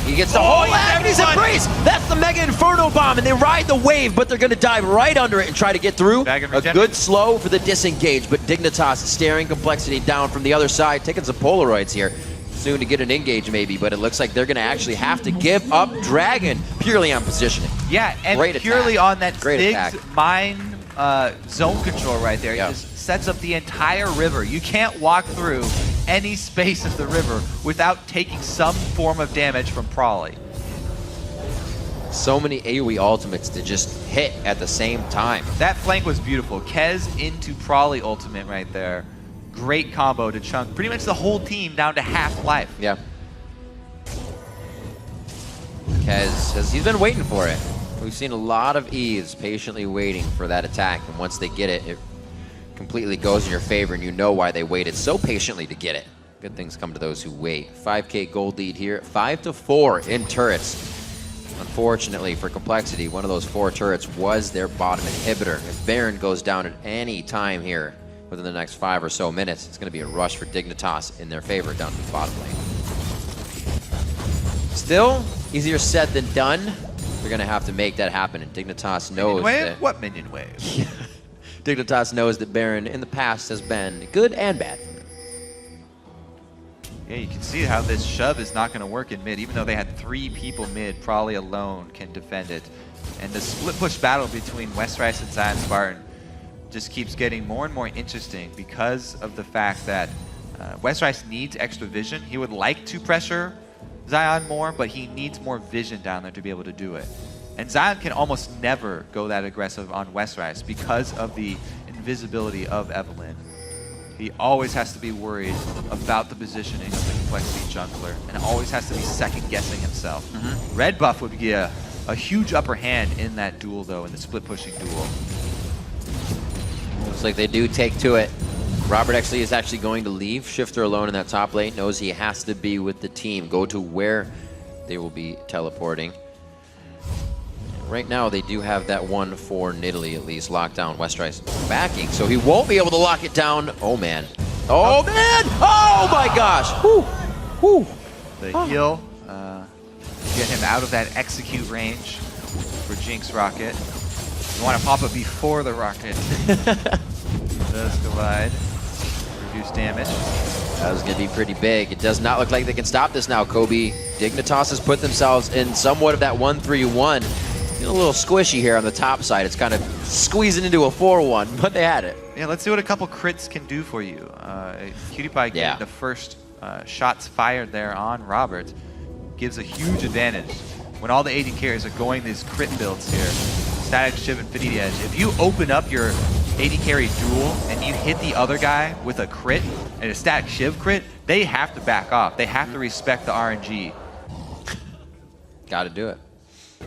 He gets the whole Agony's Embrace! That's the Mega Inferno Bomb, and they ride the wave, but they're going to dive right under it and try to get through. A good slow for the disengage, but Dignitas staring Complexity down from the other side, taking some Polaroids here. Soon to get an engage maybe, but it looks like they're going to actually have to give up Dragon purely on positioning. Yeah, and Great purely attack. on that Great Ziggs mine zone control right there. Yeah. It just sets up the entire river. You can't walk through any space of the river without taking some form of damage from Prawley. So many AoE ultimates to just hit at the same time. That flank was beautiful. Kez into Prawley ultimate right there. Great combo to chunk pretty much the whole team down to half life. Yeah. Kez, he's been waiting for it. We've seen a lot of Eves patiently waiting for that attack, and once they get it, it completely goes in your favor, and you know why they waited so patiently to get it. Good things come to those who wait. 5K gold lead here, 5-4 in turrets. Unfortunately for Complexity, one of those 4 turrets was their bottom inhibitor. If Baron goes down at any time here within the next 5 or so minutes, it's going to be a rush for Dignitas in their favor down to the bottom lane. Still, easier said than done. They're going to have to make that happen, and Dignitas knows that... What minion wave? Dignitas knows that Baron in the past has been good and bad for them. Yeah, you can see how this shove is not going to work in mid. Even though they had 3 people mid, Prawley alone can defend it. And the split push battle between Westrice and Zion Spartan just keeps getting more and more interesting because of the fact that Westrice needs extra vision. He would like to pressure Zion more, but he needs more vision down there to be able to do it. And Zion can almost never go that aggressive on Westrice because of the invisibility of Evelynn. He always has to be worried about the positioning of the Complexity jungler, and always has to be second-guessing himself. Red buff would be a huge upper hand in that duel, though, in the split-pushing duel. Looks like they do take to it. Robert Exley is actually going to leave Shifter alone in that top lane. Knows he has to be with the team. Go to where they will be teleporting. Right now, they do have that one for Nidalee at least locked down. Westrice backing, so he won't be able to lock it down. Oh, man. Oh, man! Oh, my gosh! Whew. Whew. The heal, get him out of that execute range for Jinx Rocket. You want to pop it before the rocket. Does collide. Reduce damage. That was going to be pretty big. It does not look like they can stop this now, Kobe. Dignitas has put themselves in somewhat of that 1-3-1. Getting a little squishy here on the top side. It's kind of squeezing into a 4-1, but they had it. Yeah, let's see what a couple crits can do for you. Cutie Pie getting the first shots fired there on Robert gives a huge advantage. When all the AD carries are going these crit builds here, Static Shiv Infinity Edge, if you open up your AD carry duel and you hit the other guy with a crit and a Static Shiv crit, they have to back off. They have to respect the RNG. Got to do it.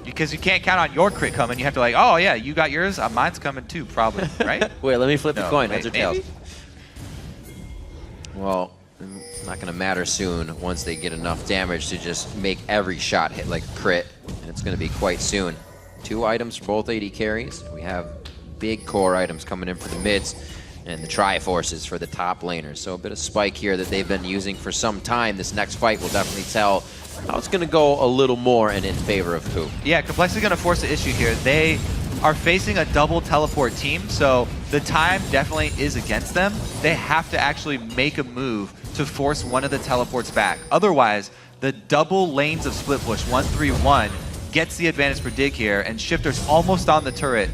Because you can't count on your crit coming. You have to like, oh yeah, you got yours, mine's coming too, probably, right? Wait, let me flip the coin. Heads or maybe? tails? Well, it's not going to matter soon once they get enough damage to just make every shot hit like a crit. And it's going to be quite soon. 2 items for both AD carries. We have big core items coming in for the mids and the Triforces for the top laners. So a bit of spike here that they've been using for some time. This next fight will definitely tell how it's going to go a little more and in favor of who. Yeah, Complexity going to force the issue here. They are facing a double teleport team, so the time definitely is against them. They have to actually make a move to force one of the teleports back. Otherwise, the double lanes of split push, 1-3-1, gets the advantage for Dig here, and Shifter's almost on the turret.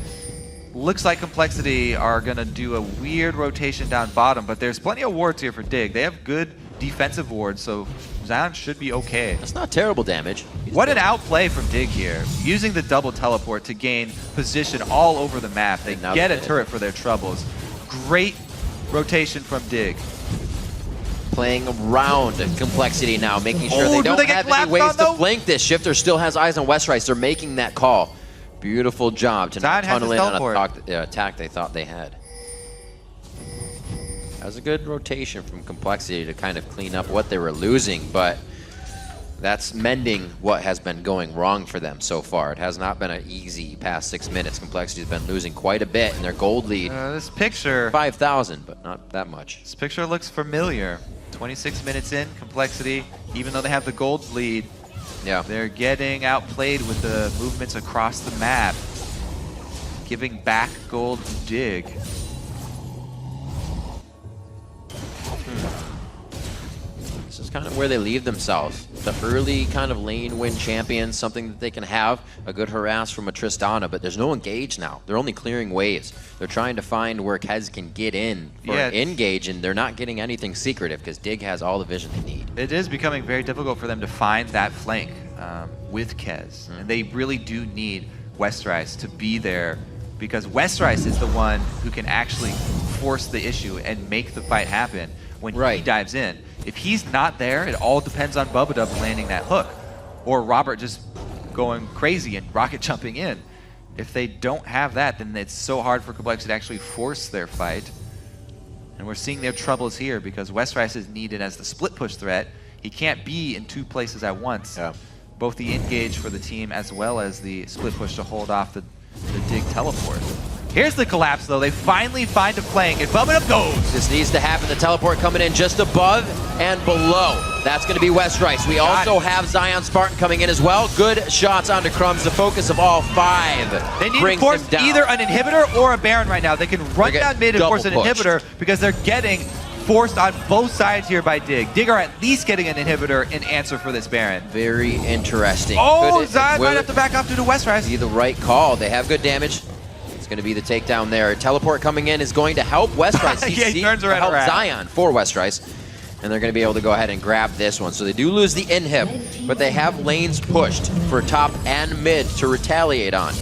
Looks like Complexity are going to do a weird rotation down bottom, but there's plenty of wards here for Dig. They have good defensive wards, so Zion should be okay. That's not terrible damage. What an outplay from Dig here. Using the double teleport to gain position all over the map. They get a turret for their troubles. Great rotation from Dig. Playing around Complexity now, making sure they don't have any ways to flank this. Shifter still has eyes on Westrice. They're making that call. Beautiful job to not tunnel in on a attack they thought they had. That was a good rotation from Complexity to kind of clean up what they were losing, but that's mending what has been going wrong for them so far. It has not been an easy past 6 minutes. Complexity has been losing quite a bit in their gold lead. This picture, 5,000, but not that much. This picture looks familiar. 26 minutes in, Complexity, even though they have the gold lead, Yeah. they're getting outplayed with the movements across the map, giving back gold to Dig. This is kind of where they leave themselves. The early kind of lane win champions, something that they can have, a good harass from a Tristana, but there's no engage now. They're only clearing waves. They're trying to find where Kez can get in for an engage, and they're not getting anything secretive because Dig has all the vision they need. It is becoming very difficult for them to find that flank with Kez. And they really do need Westerice to be there because Westerice is the one who can actually force the issue and make the fight happen when he dives in. If he's not there, it all depends on Bubba landing that hook or Robert just going crazy and rocket jumping in. If they don't have that, then it's so hard for Complexity to actually force their fight. And we're seeing their troubles here because Westerice is needed as the split push threat. He can't be in 2 places at once. Yeah. Both the engage for the team as well as the split push to hold off the Dig teleport. Here's the collapse though. They finally find a flank and Bubba goes. This needs to happen. The teleport coming in just above and below. That's going to be Westerice. We also have Zion Spartan coming in as well. Good shots onto Crumbs. The focus of all 5 They need brings to force them down. either an inhibitor or a Baron right now. They can run down mid and force an inhibitor because they're getting forced on both sides here by Dig. Dig are at least getting an inhibitor in answer for this Baron. Very interesting. Oh, Zion might have to back off due to Westerice. Be the right call. They have good damage. It's going to be the takedown there. Teleport coming in is going to help Westerice. He turns around help Zion for Westerice. And they're going to be able to go ahead and grab this one. So they do lose the inhib, but they have lanes pushed for top and mid to retaliate on.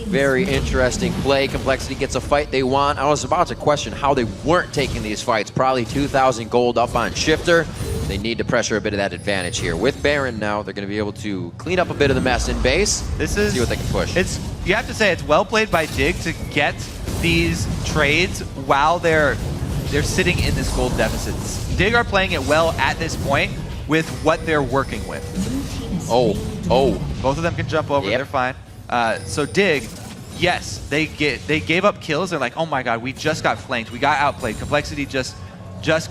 Very interesting play. Complexity gets a fight they want. I was about to question how they weren't taking these fights. Probably 2,000 gold up on Shifter. They need to pressure a bit of that advantage here. With Baron now, they're going to be able to clean up a bit of the mess in base. See what they can push. You have to say it's well played by Dig to get these trades while they're sitting in this gold deficit. Dig are playing it well at this point with what they're working with. Oh. Both of them can jump over. They're fine. So Dig, yes, they gave up kills. They're like, oh my god, we just got flanked. We got outplayed. Complexity just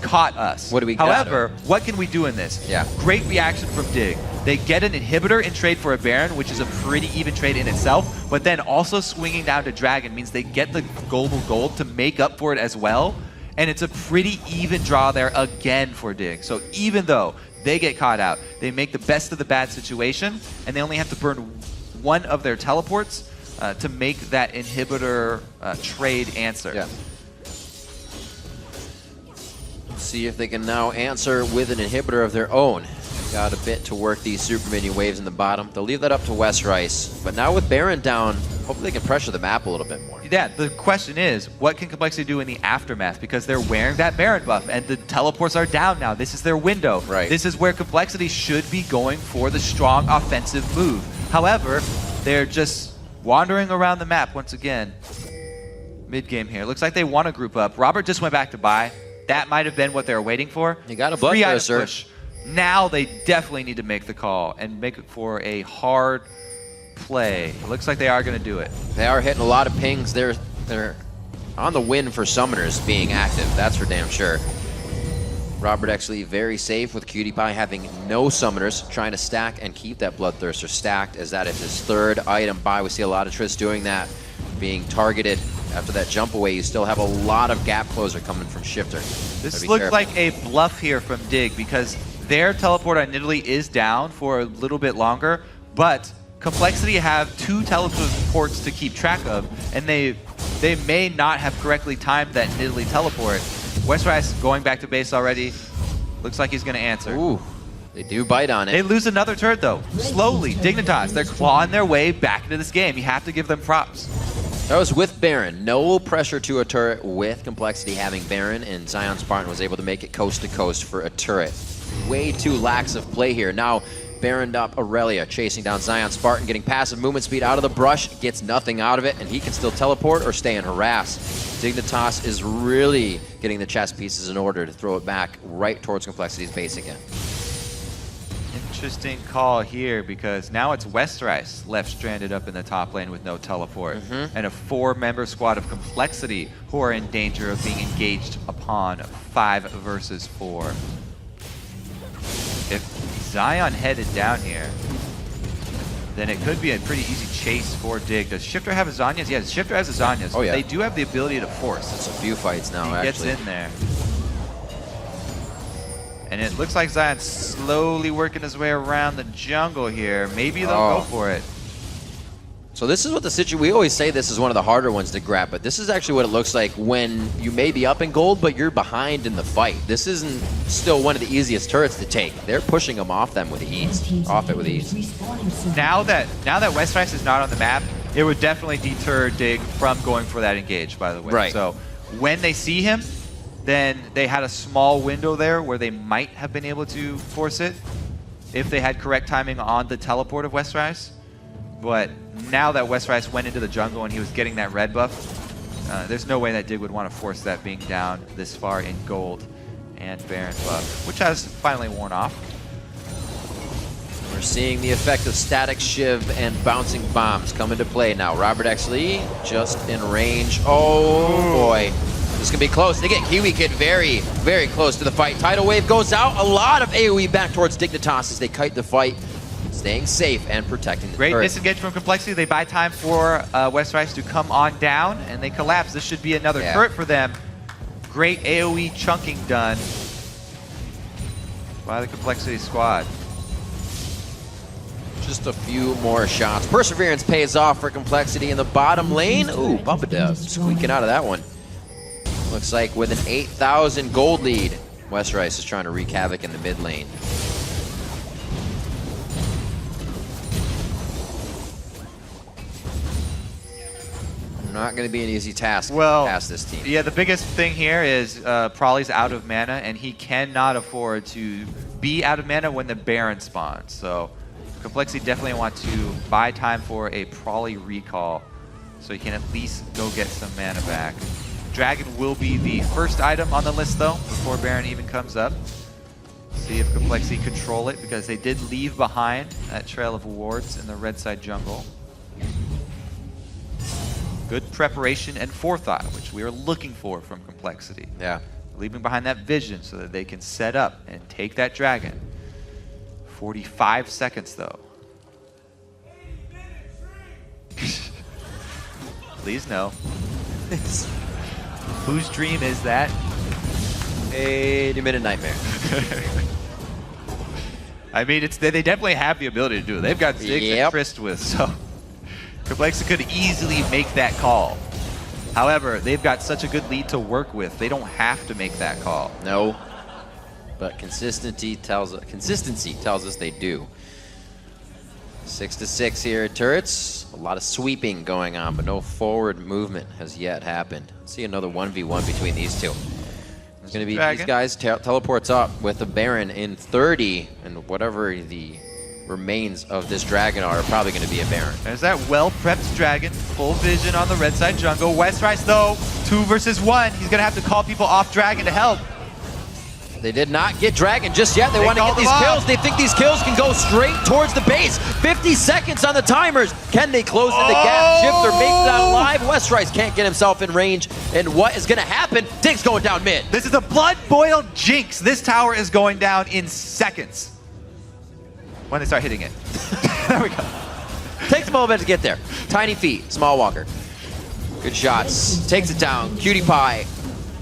caught us. What do we got? However, what can we do in this? Yeah. Great reaction from Dig. They get an inhibitor in trade for a Baron, which is a pretty even trade in itself, but then also swinging down to Dragon means they get the global gold to make up for it as well, and it's a pretty even draw there again for Dig. So even though they get caught out, they make the best of the bad situation, and they only have to burn one of their teleports to make that inhibitor trade answer. Yeah. See if they can now answer with an inhibitor of their own. Got a bit to work these super minion waves in the bottom. They'll leave that up to Westerice. But now with Baron down, hopefully they can pressure the map a little bit more. Yeah, the question is, what can Complexity do in the aftermath? Because they're wearing that Baron buff, and the teleports are down now. This is their window. Right. This is where Complexity should be going for the strong offensive move. However, they're just wandering around the map once again. Mid-game here. Looks like they want to group up. Robert just went back to buy. That might have been what they were waiting for. You got a Bloodthirster. push. Now they definitely need to make the call and make it for a hard play. It looks like they are going to do it. They are hitting a lot of pings. They're on the win for summoners being active. That's for damn sure. Robert actually very safe with Cutie Pie having no summoners, trying to stack and keep that Bloodthirster stacked, as that is his 3rd item buy. We see a lot of Triss doing that, being targeted. After that jump away, you still have a lot of gap closer coming from Shifter. This looks like a bluff here from Dig because their teleport on Nidalee is down for a little bit longer, but Complexity have 2 teleports to keep track of, and they may not have correctly timed that Nidalee teleport. Westerice going back to base already. Looks like he's going to answer. Ooh, they do bite on it. They lose another turret though. Slowly, Dignitas, they're clawing their way back into this game. You have to give them props. That was with Baron. No pressure to a turret with Complexity having Baron, and Zion Spartan was able to make it coast to coast for a turret. Way too lax of play here. Now, Baroned up Aurelia, chasing down Zion. Spartan getting passive movement speed out of the brush, gets nothing out of it, and he can still teleport or stay and harass. Dignitas is really getting the chess pieces in order to throw it back right towards Complexity's base again. Interesting call here because now it's Westerice left stranded up in the top lane with no teleport. And a 4-member squad of Complexity who are in danger of being engaged upon 5 versus 4. If Zion headed down here, then it could be a pretty easy chase for Dig. Does Shifter have a Zanyas? Yes, Shifter has a Zanyas. Oh, yeah. They do have the ability to force. It's a few fights now, He actually. gets in there. And it looks like Zion's slowly working his way around the jungle here. Maybe they'll go for it. So this is what the situation, we always say this is one of the harder ones to grab, but this is actually what it looks like when you may be up in gold, but you're behind in the fight. This isn't still one of the easiest turrets to take. They're pushing them off them with ease, off it with ease. Now that Westerice is not on the map, it would definitely deter Dig from going for that engage, by the way. Right. So when they see him, then they had a small window there where they might have been able to force it if they had correct timing on the teleport of Westerice. But now that Westerice went into the jungle and he was getting that red buff, there's no way that Dig would want to force that being down this far in gold and Baron buff, which has finally worn off. We're seeing the effect of static shiv and bouncing bombs come into play now. Robert X. Lee just in range. Oh boy. This can be close. They get Kiwi Kid very, very close to the fight. Tidal Wave goes out. A lot of AoE back towards Dignitas as they kite the fight, staying safe and protecting the Great turret. disengage from Complexity. They buy time for Westerice to come on down, and they collapse. This should be another turret for them. Great AoE chunking done by the Complexity squad. Just a few more shots. Perseverance pays off for Complexity in the bottom lane. Ooh, Bumpadev squeaking out of that one. Looks like with an 8,000 gold lead, Westerice is trying to wreak havoc in the mid lane. Not going to be an easy task past this team. Yeah, the biggest thing here is Prolly's out of mana, and he cannot afford to be out of mana when the Baron spawns. So Complexity definitely want to buy time for a Prolly recall so he can at least go get some mana back. Dragon will be the first item on the list, though, before Baron even comes up. See if Complexity control it, because they did leave behind that trail of wards in the red side jungle. Good preparation and forethought, which we are looking for from Complexity. Yeah. Leaving behind that vision so that they can set up and take that dragon. 45 seconds, though. Please no. Whose dream is that? 80-minute nightmare. I mean, they definitely have the ability to do it. They've got Ziggs and Trist with, so Complexity could easily make that call. However, they've got such a good lead to work with. They don't have to make that call. No, but consistency tells us they do. 6-6 here at turrets. A lot of sweeping going on, but no forward movement has yet happened. See another 1v1 between these two. It's going to be these guys teleports up with the Baron in 30, and whatever the remains of this dragon are probably going to be a Baron. There's that well-prepped dragon, full vision on the red side jungle. Westerice, though, 2 versus 1. He's going to have to call people off dragon to help. They did not get dragon just yet. They want to get these kills. They think these kills can go straight towards the base. 50 seconds on the timers. Can they close in the gap? Shifter makes it out alive. Westerice can't get himself in range. And what is going to happen? Dig's going down mid. This is a blood-boiled jinx. This tower is going down in seconds when they start hitting it. There we go. Takes a moment to get there. Tiny feet, small walker. Good shots. Takes it down. Cutie Pie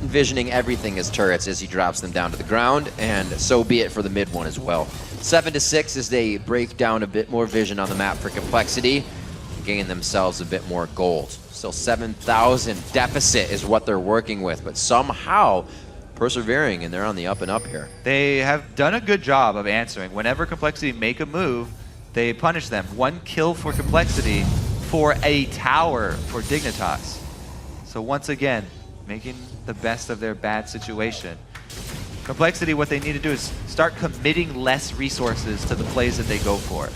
envisioning everything as turrets as he drops them down to the ground, and so be it for the mid one as well. 7-6 as they break down a bit more vision on the map for Complexity, gain themselves a bit more gold. Still 7,000 deficit is what they're working with, but somehow persevering, and they're on the up and up here. They have done a good job of answering. Whenever Complexity make a move, they punish them. 1 kill for Complexity for a tower for Dignitas. So once again, making the best of their bad situation. Complexity, what they need to do is start committing less resources to the plays that they go for.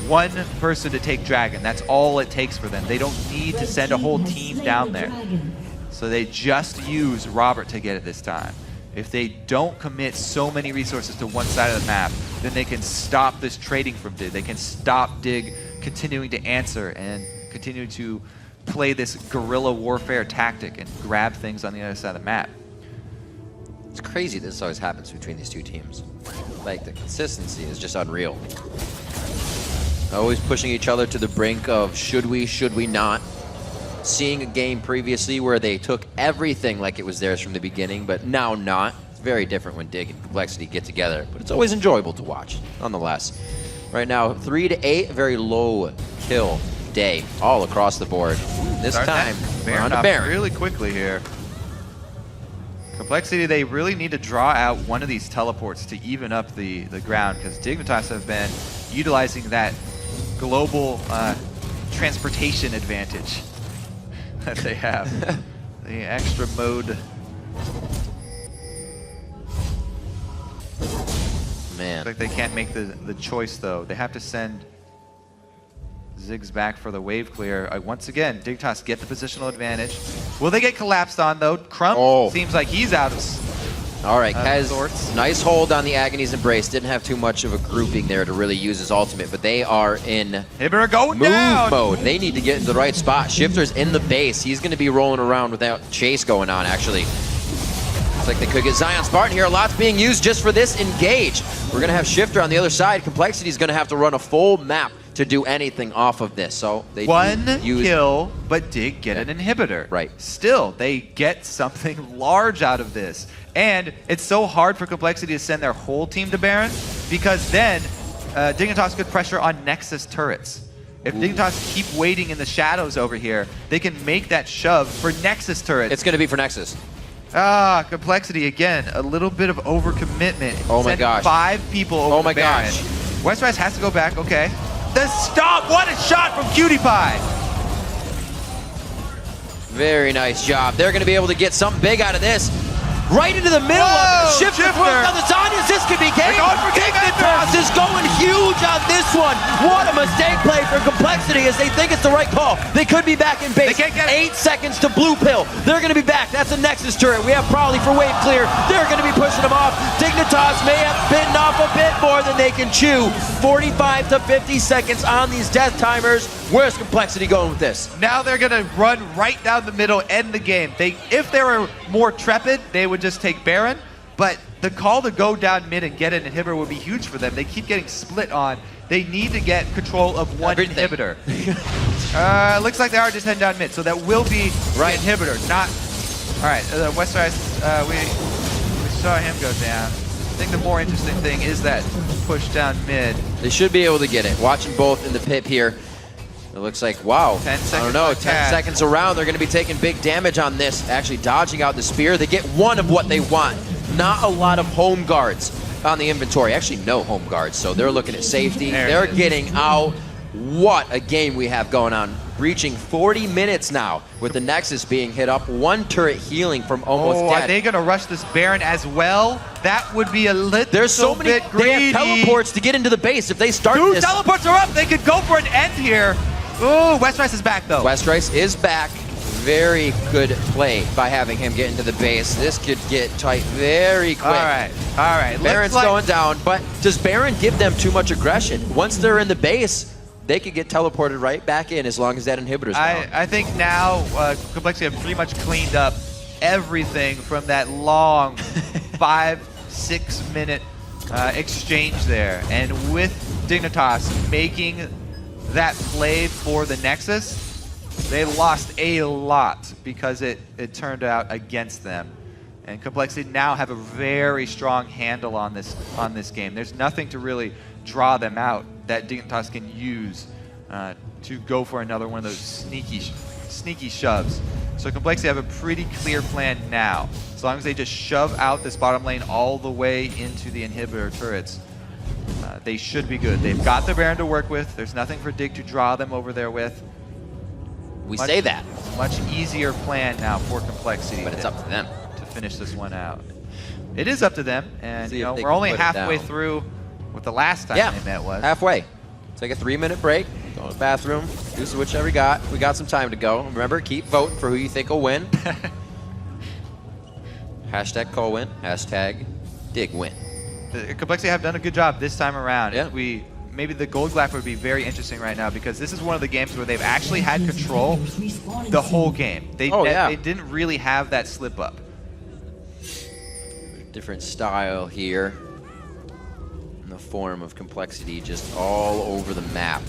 One person to take Dragon, that's all it takes for them. They don't need to send a whole team down there. So they just use Robert to get it this time. If they don't commit so many resources to one side of the map, then they can stop this trading from Dig. They can stop Dig continuing to answer and continue to play this guerrilla warfare tactic and grab things on the other side of the map. It's crazy this always happens between these two teams. Like, the consistency is just unreal. Always pushing each other to the brink of should we not. Seeing a game previously where they took everything like it was theirs from the beginning, but now not. It's very different when Dig and Complexity get together, but it's always enjoyable to watch, nonetheless. Right now, 3 to 8, very low kill day all across the board. This time, we're on to Baron. Really quickly here. Complexity, they really need to draw out one of these teleports to even up the ground, because Dignitas have been utilizing that global transportation advantage that they have. The extra mode. Man. Looks like they can't make the choice, though. They have to send Ziggs back for the wave clear. Once again, Dignitas get the positional advantage. Will they get collapsed on, though? Crump seems like he's out of all right, Kez, nice hold on the Agony's Embrace. Didn't have too much of a grouping there to really use his ultimate, but they are in going down. mode. They need to get into the right spot. Shifter's in the base. He's going to be rolling around without chase going on, actually. Looks like they could get Zion Spartan here. A lot's being used just for this engage. We're going to have Shifter on the other side. Complexity's going to have to run a full map to do anything off of this. So they kill, but Dig get an inhibitor. Right. Still, they get something large out of this. And it's so hard for Complexity to send their whole team to Baron, because then Dignitas could pressure on Nexus turrets. If Dignitas keep waiting in the shadows over here, they can make that shove for Nexus turrets. It's going to be for Nexus. Complexity again, a little bit of overcommitment. Oh my gosh. 5 people over my Baron. gosh. Westrise has to go back, okay. The stop, what a shot from Cutie Pie! Very nice job. They're going to be able to get something big out of this. Right into the middle of it. Shifter throws on the Zonias. This could be game. Dignitas is going huge on this one. What a mistake play for Complexity as they think it's the right call. They could be back in base. 8 seconds to blue pill. They're going to be back. That's a Nexus turret. We have Prowley for wave clear. They're going to be pushing them off. Dignitas may have bitten off a bit more than they can chew. 45 to 50 seconds on these death timers. Where's Complexity going with this? Now they're going to run right down the middle, end the game. If they were more trepid, they would just take Baron, but the call to go down mid and get an inhibitor would be huge for them. They keep getting split on. They need to get control of one inhibitor. Looks like they are just heading down mid, so that will be the inhibitor, not... All right, Westrise, we saw him go down. I think the more interesting thing is that push down mid. They should be able to get it. Watching both in the pit here. It looks like, wow, 10 seconds I don't know, 10 seconds around, they're going to be taking big damage on this, actually dodging out the spear. They get one of what they want. Not a lot of home guards on the inventory. Actually, no home guards, so they're looking at safety. They're getting out. What a game we have going on. Reaching 40 minutes now with the Nexus being hit up. One turret healing from almost dead. Are they going to rush this Baron as well? That would be a little There's so many bit greedy. They have teleports to get into the base. If they start this... teleports are up. They could go for an end here. Ooh, Westrise is back, though. Westrise is back. Very good play by having him get into the base. This could get tight very quick. All right. Baron's going down, but does Baron give them too much aggression? Once they're in the base, they could get teleported right back in as long as that inhibitor's down. I think now Complexity have pretty much cleaned up everything from that long 5-6 minute exchange there. And with Dignitas making that play for the Nexus, they lost a lot because it turned out against them. And Complexity now have a very strong handle on this game. There's nothing to really draw them out that Dignitas can use to go for another one of those sneaky shoves. So Complexity have a pretty clear plan now. As long as they just shove out this bottom lane all the way into the inhibitor turrets, they should be good. They've got the Baron to work with. There's nothing for Dig to draw them over there with. We say that. Much easier plan now for Complexity. But it's up to them to finish this one out. It is up to them, and See you if know they we're can only put it halfway down. through what the last time Yeah, they met was. halfway. Take a 3-minute break, go to the bathroom, do whichever we got. We got some time to go. Remember, keep voting for who you think will win. Hashtag COL win, hashtag dig win. The Complexity have done a good job this time around. Yeah. Maybe the gold glyph would be very interesting right now because this is one of the games where they've actually had control the whole game. They didn't really have that slip up. Different style here in the form of Complexity, just all over the map.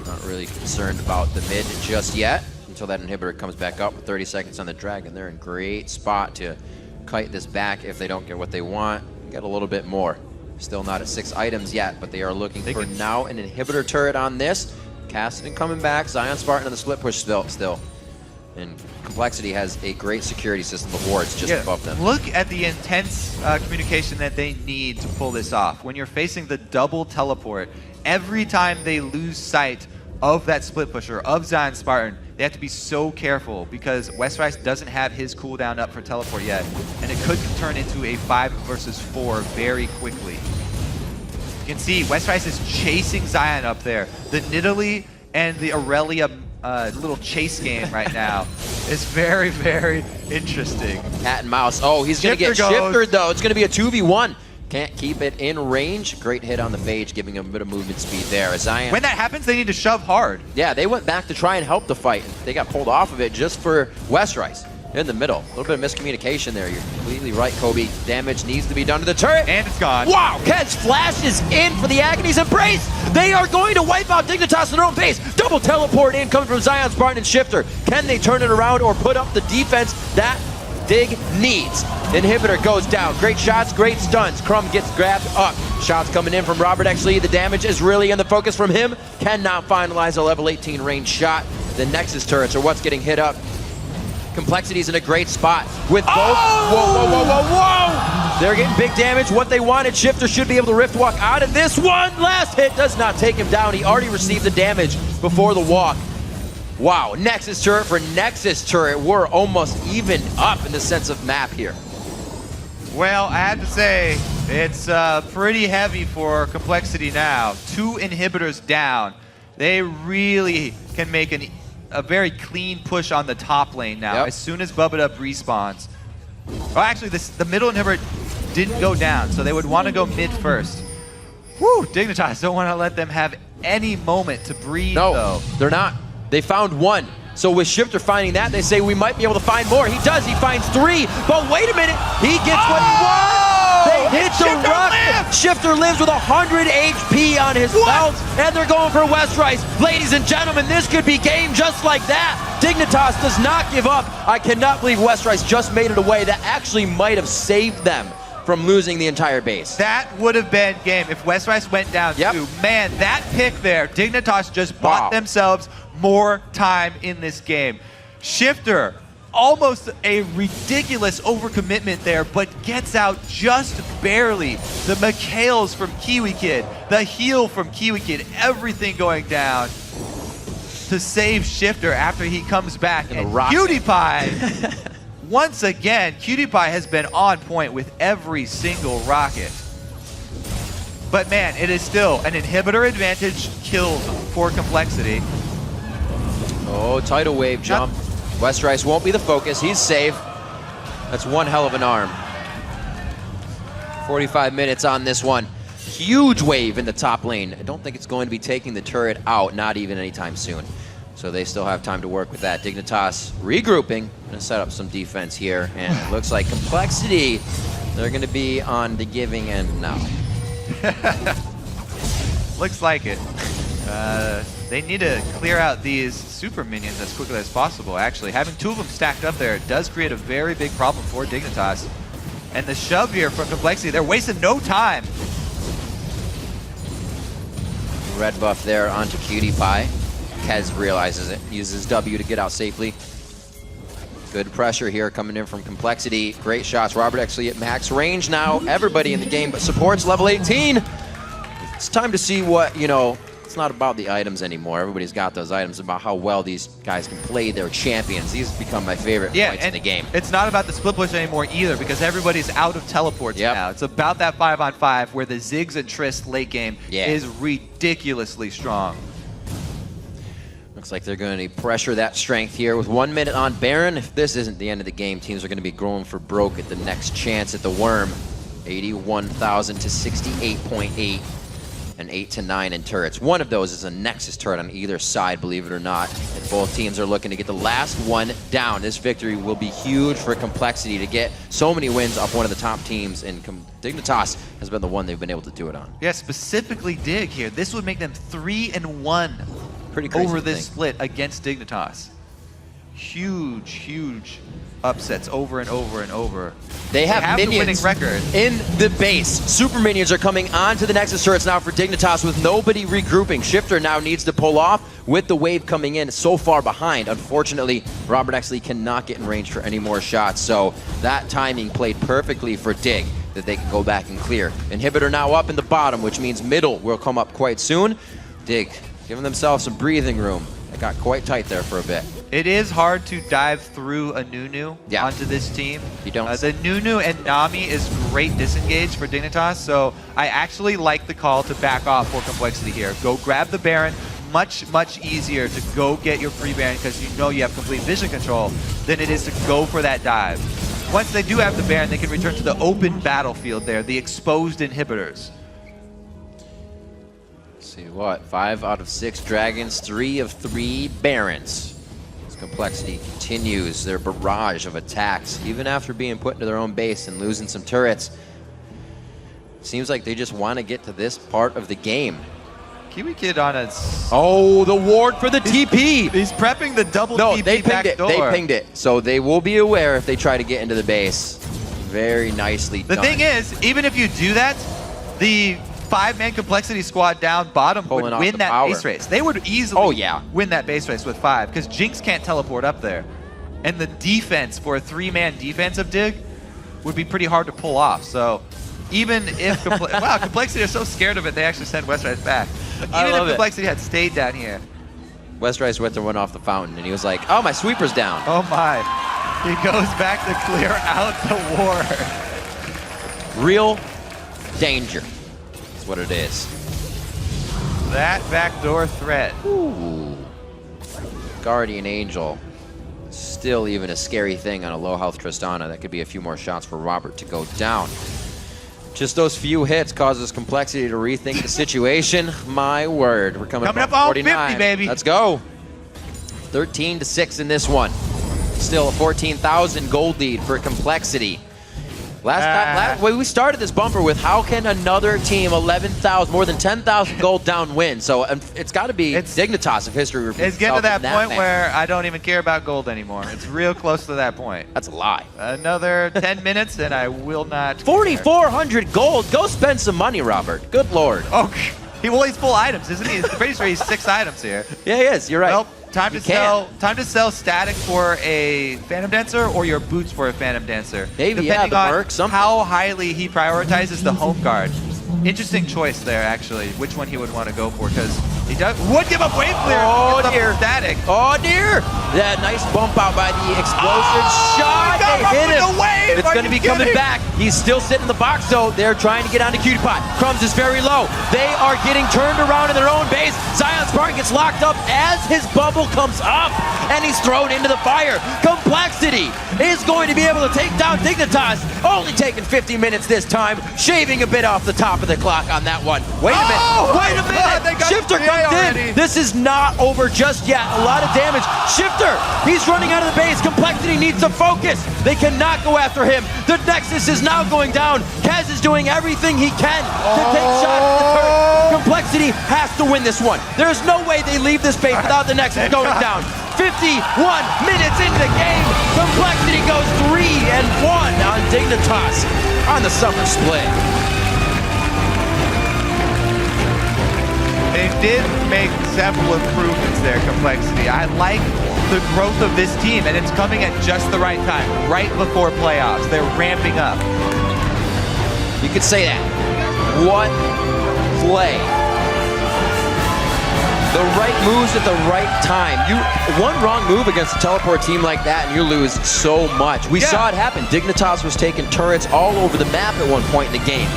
Not really concerned about the mid just yet until that inhibitor comes back up with 30 seconds on the dragon. They're in great spot to kite this back if they don't get what they want. Get a little bit more. Still not at 6 items yet, but they are looking for now an inhibitor turret on this. Cassidy coming back, Zion Spartan on the split push still. And Complexity has a great security system of wards just above them. Look at the intense communication that they need to pull this off. When you're facing the double teleport, every time they lose sight of that split pusher, of Zion Spartan, they have to be so careful because Westrice doesn't have his cooldown up for teleport yet, and it could turn into a 5 versus 4 very quickly. You can see Westrice is chasing Zion up there. The Nidalee and the Aurelia little chase game right now is very, very interesting. Cat and mouse. Oh, he's going to get shifted, though. It's going to be a 2v1. Can't keep it in range. Great hit on the phage, giving him a bit of movement speed there. Zion. When that happens, they need to shove hard. Yeah, they went back to try and help the fight. They got pulled off of it just for Westrice in the middle. A little bit of miscommunication there. You're completely right, Kobe. Damage needs to be done to the turret. And it's gone. Wow, Kez flashes in for the Agony's Embrace. They are going to wipe out Dignitas at their own pace. Double teleport in coming from Zion Spartan and Shifter. Can they turn it around or put up the defense that Dig needs? Inhibitor goes down. Great shots, great stuns. Crumb gets grabbed up. Shots coming in from Robert Exley. The damage is really in the focus from him. Cannot finalize a level 18 range shot. The Nexus turrets are what's getting hit up. Complexity's in a great spot with both. Whoa. They're getting big damage. What they wanted, Shifter should be able to rift walk out of this one. Last hit does not take him down. He already received the damage before the walk. Wow, Nexus turret for Nexus turret. We're almost even up in the sense of map here. Well, I have to say, it's pretty heavy for Complexity now. 2 inhibitors down. They really can make a very clean push on the top lane now. Yep. As soon as Bubba Up respawns. Oh, actually, the middle inhibitor didn't go down, so they would want to go mid first. Woo, Dignitas don't want to let them have any moment to breathe, though. They're not. They found 1. So with Shifter finding that, they say we might be able to find more. He does. He finds 3. But wait a minute. He gets what he wants. They hit the rock. Shifter lives with 100 HP on his belt. And they're going for Westrice. Ladies and gentlemen, this could be game just like that. Dignitas does not give up. I cannot believe Westrice just made it away. That actually might have saved them from losing the entire base. That would have been game if Westrice went down too. Man, that pick there, Dignitas just bought themselves more time in this game. Shifter, almost a ridiculous overcommitment there, but gets out just barely. The McHales from Kiwi Kid, the heal from Kiwi Kid, everything going down to save Shifter after he comes back. And Cutie Pie, once again, Cutie Pie has been on point with every single rocket. But man, it is still an inhibitor advantage killed for Complexity. Oh, tidal wave jump. Westrice won't be the focus. He's safe. That's one hell of an arm. 45 minutes on this one. Huge wave in the top lane. I don't think it's going to be taking the turret out, not even anytime soon. So they still have time to work with that. Dignitas regrouping. Gonna set up some defense here. And it looks like Complexity, they're gonna be on the giving end now. Looks like it. They need to clear out these super minions as quickly as possible, actually. Having 2 of them stacked up there does create a very big problem for Dignitas. And the shove here from Complexity, they're wasting no time. Red buff there onto Cutie Pie. Kez realizes it, uses W to get out safely. Good pressure here coming in from Complexity. Great shots. Robert actually at max range now. Everybody in the game, but support's level 18. It's time to see what, It's not about the items anymore. Everybody's got those items. It's about how well these guys can play their champions. These become my favorite points in the game. It's not about the split push anymore either because everybody's out of teleports now. It's about that 5-on-5 where the Ziggs and Trist late game is ridiculously strong. Looks like they're going to pressure that strength here with 1 minute on Baron. If this isn't the end of the game, teams are going to be going for broke at the next chance at the Worm. 81,000 to 68.8 and 8 to 9 in turrets. One of those is a Nexus turret on either side, believe it or not. And both teams are looking to get the last one down. This victory will be huge for Complexity to get so many wins off one of the top teams, and Dignitas has been the one they've been able to do it on. Yeah, specifically Dig here. This would make them 3-1 pretty crazy over this split against Dignitas. Huge, huge upsets over and over and over. They have minions the winning record in the base. Super minions are coming onto the Nexus turrets now for Dignitas with nobody regrouping. Shifter now needs to pull off with the wave coming in so far behind. Unfortunately, Robert Exley cannot get in range for any more shots, so that timing played perfectly for Dig that they can go back and clear. Inhibitor now up in the bottom, which means middle will come up quite soon. Dig giving themselves some breathing room. It got quite tight there for a bit. It is hard to dive through a Nunu onto this team. You don't. The Nunu and Nami is great disengage for Dignitas, so I actually like the call to back off for Complexity here. Go grab the Baron. Much, much easier to go get your free Baron because you know you have complete vision control than it is to go for that dive. Once they do have the Baron, they can return to the open battlefield there, the exposed inhibitors. See what? 5 out of 6 dragons, 3 of 3 barons. As Complexity continues their barrage of attacks, even after being put into their own base and losing some turrets. Seems like they just want to get to this part of the game. Kiwi Kid on a... Oh, the ward for the TP! He's prepping the double TP they pinged it. backdoor. They pinged it. So they will be aware if they try to get into the base. Very nicely done. The thing is, even if you do that, the 5-man Complexity squad down bottom would win that base race. They would easily win that base race with 5 because Jinx can't teleport up there. And the defense for a 3-man defense of Dig would be pretty hard to pull off. So even if wow, Complexity are so scared of it, they actually sent Westrise back. Even if Complexity had stayed down here. Westrise went to run off the fountain and he was like, oh, my sweeper's down. Oh my. He goes back to clear out the ward. Real danger. That's what it is. That backdoor threat. Ooh. Guardian Angel. Still even a scary thing on a low health Tristana. That could be a few more shots for Robert to go down. Just those few hits causes Complexity to rethink the situation. My word, we're coming up on 49. 50, baby. Let's go. 13-6 in this one. Still a 14,000 gold lead for Complexity. Last we started this bumper with how can another team 11,000, more than 10,000 gold down win? So it's got to be Dignitas if history repeats It's getting to that point man. where I don't even care about gold anymore. It's real close to that point. That's a lie. Another 10 minutes and I will not 4,400 gold. Go spend some money, Robert. Good lord. Oh, he's full items, isn't he? It's pretty sure he's 6 items here. Yeah, he is. You're right. Well, time to sell static for a Phantom Dancer or your boots for a Phantom Dancer. Maybe, depending on Merc, how highly he prioritizes the home guard. Interesting choice there, actually, which one he would want to go for, because he would give up wave clear. Oh, dear. Static. Oh, dear. That nice bump out by the explosive shot. They hit him. It's going to be coming back. He's still sitting in the box, though. They're trying to get onto Cutie Pie. Crumbs is very low. They are getting turned around in their own base. Zion Spartan gets locked up as his bubble comes up, and he's thrown into the fire. Complexity is going to be able to take down Dignitas. Only taking 50 minutes this time, shaving a bit off the top of the clock on that one. Wait a minute. Wait a minute. Shifter comes in. This is not over just yet. A lot of damage. Shifter, he's running out of the base. Complexity needs to focus. They cannot go after him. The Nexus is now going down. Kaz is doing everything he can to take shots at the turret. Complexity has to win this one. There's no way they leave this base without the Nexus going down. 51 minutes into the game. Complexity goes 3-1 on Dignitas on the summer split. They did make several improvements there, Complexity. I like the growth of this team, and it's coming at just the right time, right before playoffs. They're ramping up. You could say that. What play The right moves at the right time. One wrong move against a teleport team like that and you lose so much. We saw it happen. Dignitas was taking turrets all over the map at one point in the game.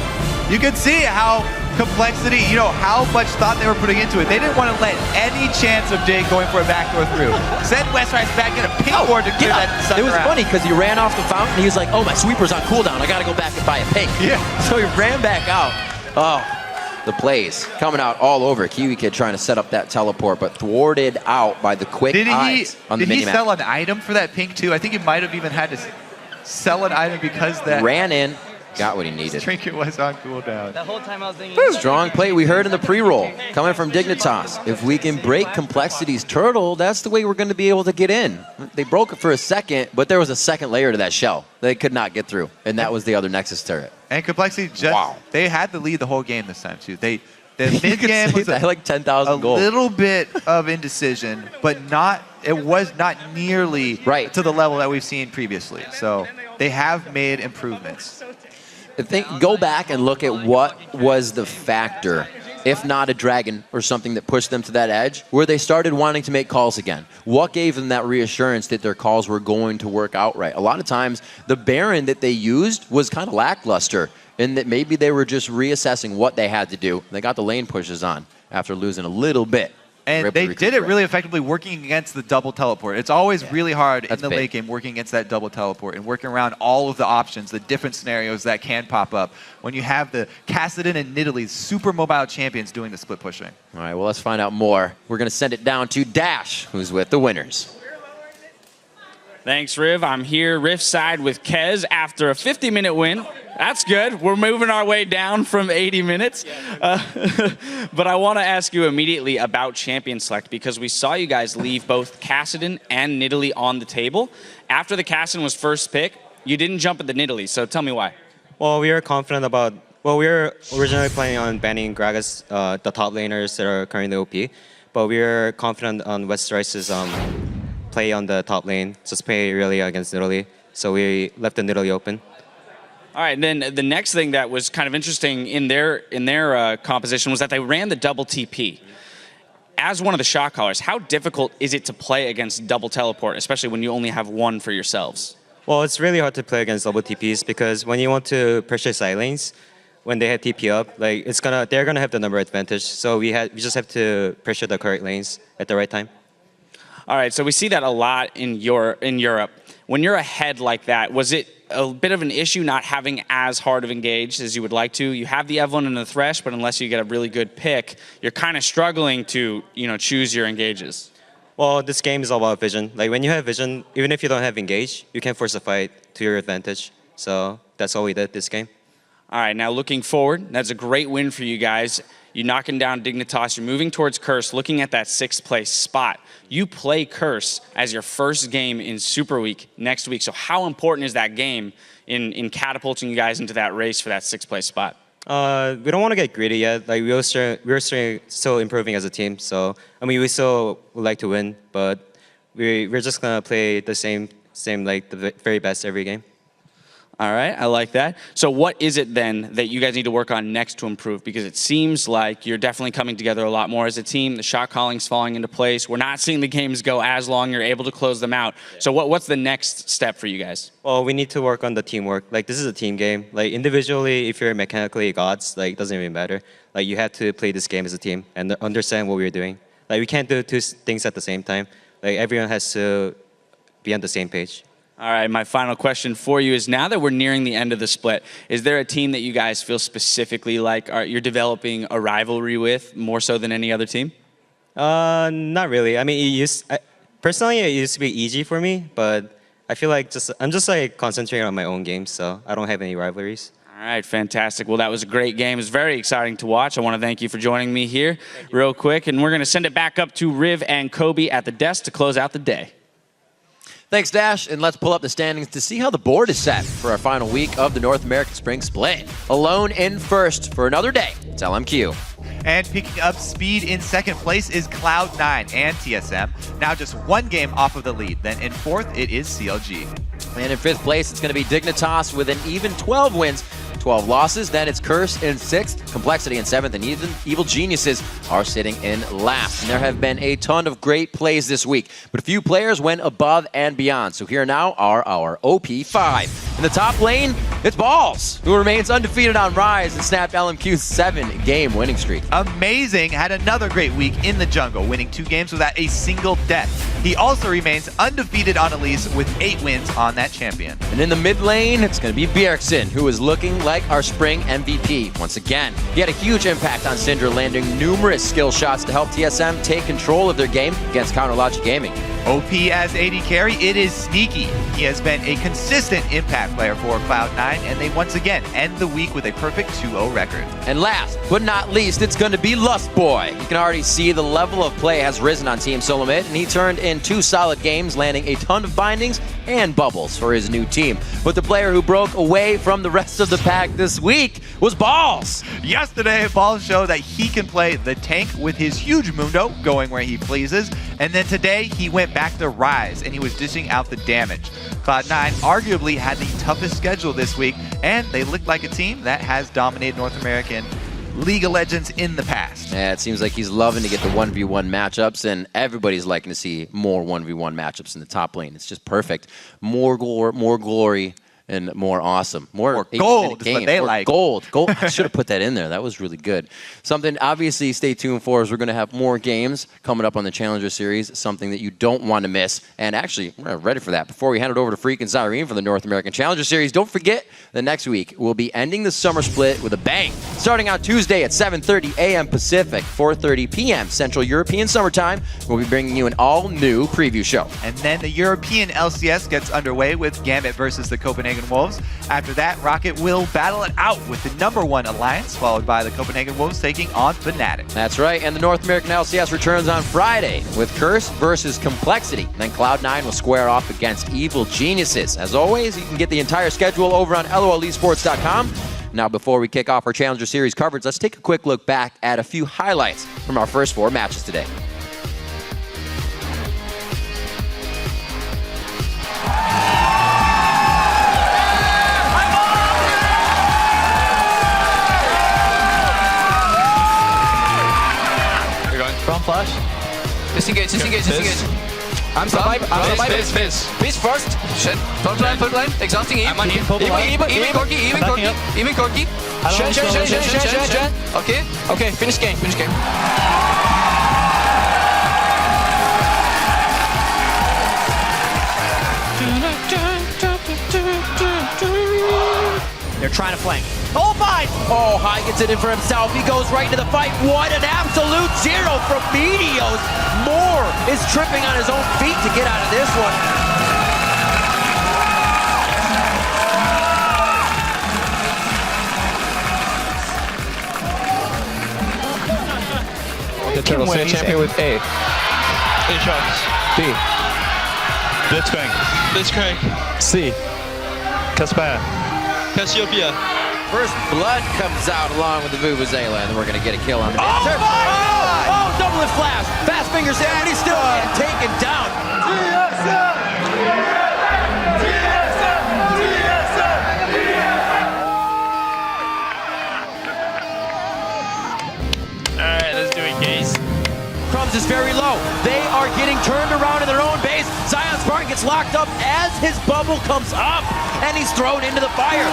You could see how Complexity, how much thought they were putting into it. They didn't want to let any chance of Dig going for a backdoor through. Send Westrice back, get a ping board to clear that sucker It was out. funny because he ran off the fountain. He was like, oh, my sweeper's on cooldown. I got to go back and buy a ping. Yeah. So he ran back out. Oh, the plays coming out all over. Kiwi Kid trying to set up that teleport, but thwarted out by the quick eyes on the minimap. Did he sell an item for that ping too? I think he might have even had to sell an item because that ran in. Got what he needed. Trinket was on cooldown. The whole time I was thinking... Strong play we heard in the pre-roll coming from Dignitas. If we can break Complexity's turtle, that's the way we're going to be able to get in. They broke it for a second, but there was a second layer to that shell. They could not get through, and that was the other Nexus turret. And Complexity they had the lead the whole game this time too. The You mid could game say was that, like 10,000 a gold. little bit of indecision, but it was not nearly to the level that we've seen previously. So they have made improvements. Go back and look at what was the factor, if not a dragon or something that pushed them to that edge, where they started wanting to make calls again. What gave them that reassurance that their calls were going to work out right? A lot of times, the Baron that they used was kind of lackluster, and that maybe they were just reassessing what they had to do. They got the lane pushes on after losing a little bit. And they did it really effectively working against the double teleport. It's always really hard in the late game working against that double teleport and working around all of the options, the different scenarios that can pop up when you have the Kassadin and Nidalee super mobile champions doing the split pushing. All right, well, let's find out more. We're going to send it down to Dash, who's with the winners. Thanks, Riv. I'm here Rift side with Kez after a 50-minute win. That's good. We're moving our way down from 80 minutes. But I want to ask you immediately about Champion Select because we saw you guys leave both Kassadin and Nidalee on the table. After the Kassadin was first pick, you didn't jump at the Nidalee, so tell me why. Well, we were confident about... Well, we were originally planning on banning Gragas, the top laners that are currently OP, but we were confident on Westrice's play on the top lane, just play really against Nidalee, so we left the Nidalee open. All right, then the next thing that was kind of interesting in their composition was that they ran the double TP. As one of the shot callers, how difficult is it to play against double teleport, especially when you only have one for yourselves? Well, it's really hard to play against double TPs because when you want to pressure side lanes, when they have TP up, like they're gonna have the number advantage. So we just have to pressure the correct lanes at the right time. All right, so we see that a lot in Europe. When you're ahead like that, was it a bit of an issue not having as hard of engaged as you would like to? You have the Evelynn and the Thresh, but unless you get a really good pick, you're kind of struggling to choose your engages. Well, this game is all about vision. Like when you have vision, even if you don't have engage, you can force a fight to your advantage. So that's all we did this game. All right, now looking forward, that's a great win for you guys. You're knocking down Dignitas. You're moving towards Curse, looking at that 6th place spot. You play Curse as your first game in Super Week next week. So how important is that game in catapulting you guys into that race for that 6th place spot? We don't want to get greedy yet. Like we're still improving as a team. So I mean, we still would like to win, but we're just gonna play the same like the very best every game. All right, I like that. So what is it then that you guys need to work on next to improve? Because it seems like you're definitely coming together a lot more as a team. The shot calling's falling into place. We're not seeing the games go as long. You're able to close them out. So what's the next step for you guys? Well, we need to work on the teamwork. Like this is a team game. Like individually, if you're mechanically gods, like it doesn't even matter. Like you have to play this game as a team and understand what we're doing. Like we can't do two things at the same time. Like everyone has to be on the same page. All right, my final question for you is now that we're nearing the end of the split, is there a team that you guys feel specifically like you're developing a rivalry with more so than any other team? Not really. I mean, personally, it used to be easy for me, but I feel like I'm just like concentrating on my own games, so I don't have any rivalries. All right, fantastic. Well, that was a great game. It was very exciting to watch. I want to thank you for joining me here real quick, and we're going to send it back up to Riv and Kobe at the desk to close out the day. Thanks, Dash, and let's pull up the standings to see how the board is set for our final week of the North American Spring Split. Alone in first for another day, it's LMQ. And picking up speed in 2nd place is Cloud9 and TSM, now just 1 game off of the lead. Then in 4th, it is CLG. And in 5th place, it's going to be Dignitas with an even 12 wins, 12 losses. Then it's Curse in 6th, Complexity in 7th, and even Evil Geniuses are sitting in last. And there have been a ton of great plays this week, but a few players went above and beyond. So here now are our OP5. In the top lane, it's Balls, who remains undefeated on Rise and snapped LMQ's 7-game winning streak. Amazing had another great week in the jungle, winning 2 games without a single death. He also remains undefeated on Elise with 8 wins on that champion. And in the mid lane, it's going to be Bjergsen, who is looking like our spring MVP once again. He had a huge impact on Syndra, landing numerous skill shots to help TSM take control of their game against Counterlogic Gaming. OP as AD carry, it is Sneaky. He has been a consistent impact player for Cloud9, and they once again end the week with a perfect 2-0 record. And last but not least, it's going to be Lust Boy. You can already see the level of play has risen on Team Solomid, and he turned in 2 solid games, landing a ton of bindings and bubbles for his new team. But the player who broke away from the rest of the pack this week was Balls. Yesterday, Balls showed that he can play the tank with his huge Mundo, going where he pleases. And then today, he went back to Rise, and he was dishing out the damage. Cloud9 arguably had the toughest schedule this week, and they looked like a team that has dominated North American League of Legends in the past. Yeah, it seems like he's loving to get the 1v1 matchups, and everybody's liking to see more 1v1 matchups in the top lane. It's just perfect. More glory, and more awesome. More gold is what they like. Gold. I should have put that in there. That was really good. Something obviously stay tuned for is we're going to have more games coming up on the Challenger Series, something that you don't want to miss. And actually, we're ready for that. Before we hand it over to Freak and Zyrene for the North American Challenger Series, don't forget that next week we'll be ending the summer split with a bang. Starting on Tuesday at 7:30 a.m. Pacific, 4:30 p.m. Central European Summertime, we'll be bringing you an all-new preview show. And then the European LCS gets underway with Gambit versus the Copenhagen Wolves. After that, Rocket will battle it out with the #1 alliance, followed by the Copenhagen Wolves taking on Fnatic. That's right, and the North American LCS returns on Friday with Curse versus Complexity. Then Cloud9 will square off against Evil Geniuses. As always, you can get the entire schedule over on LOLesports.com. Now, before we kick off our Challenger Series coverage, let's take a quick look back at a few highlights from our first 4 matches today. Front flash. Disengage. I'm surviving. Fizz first. Shit. Front line. Exhausting Eve. I'm on Eve. Even Corki. Shen. Okay. Finish game. They're trying to flank. Oh my! Oh, High gets it in for himself. He goes right into the fight. What an absolute zero from Meteos. Moore is tripping on his own feet to get out of this one. The Turtles Sand champion with A. A shots. B. Blitzcrank. C. Casper. Cassiopeia. First blood comes out along with the Vuvuzela, and then we're going to get a kill on the mid-turn. Oh, double it flash. Fast fingers in, and he's still getting taken down. Alright, let's do it, guys. Crumbs is very low. They are getting turned around in their own base. Zion Spartan gets locked up as his bubble comes up, and he's thrown into the fire.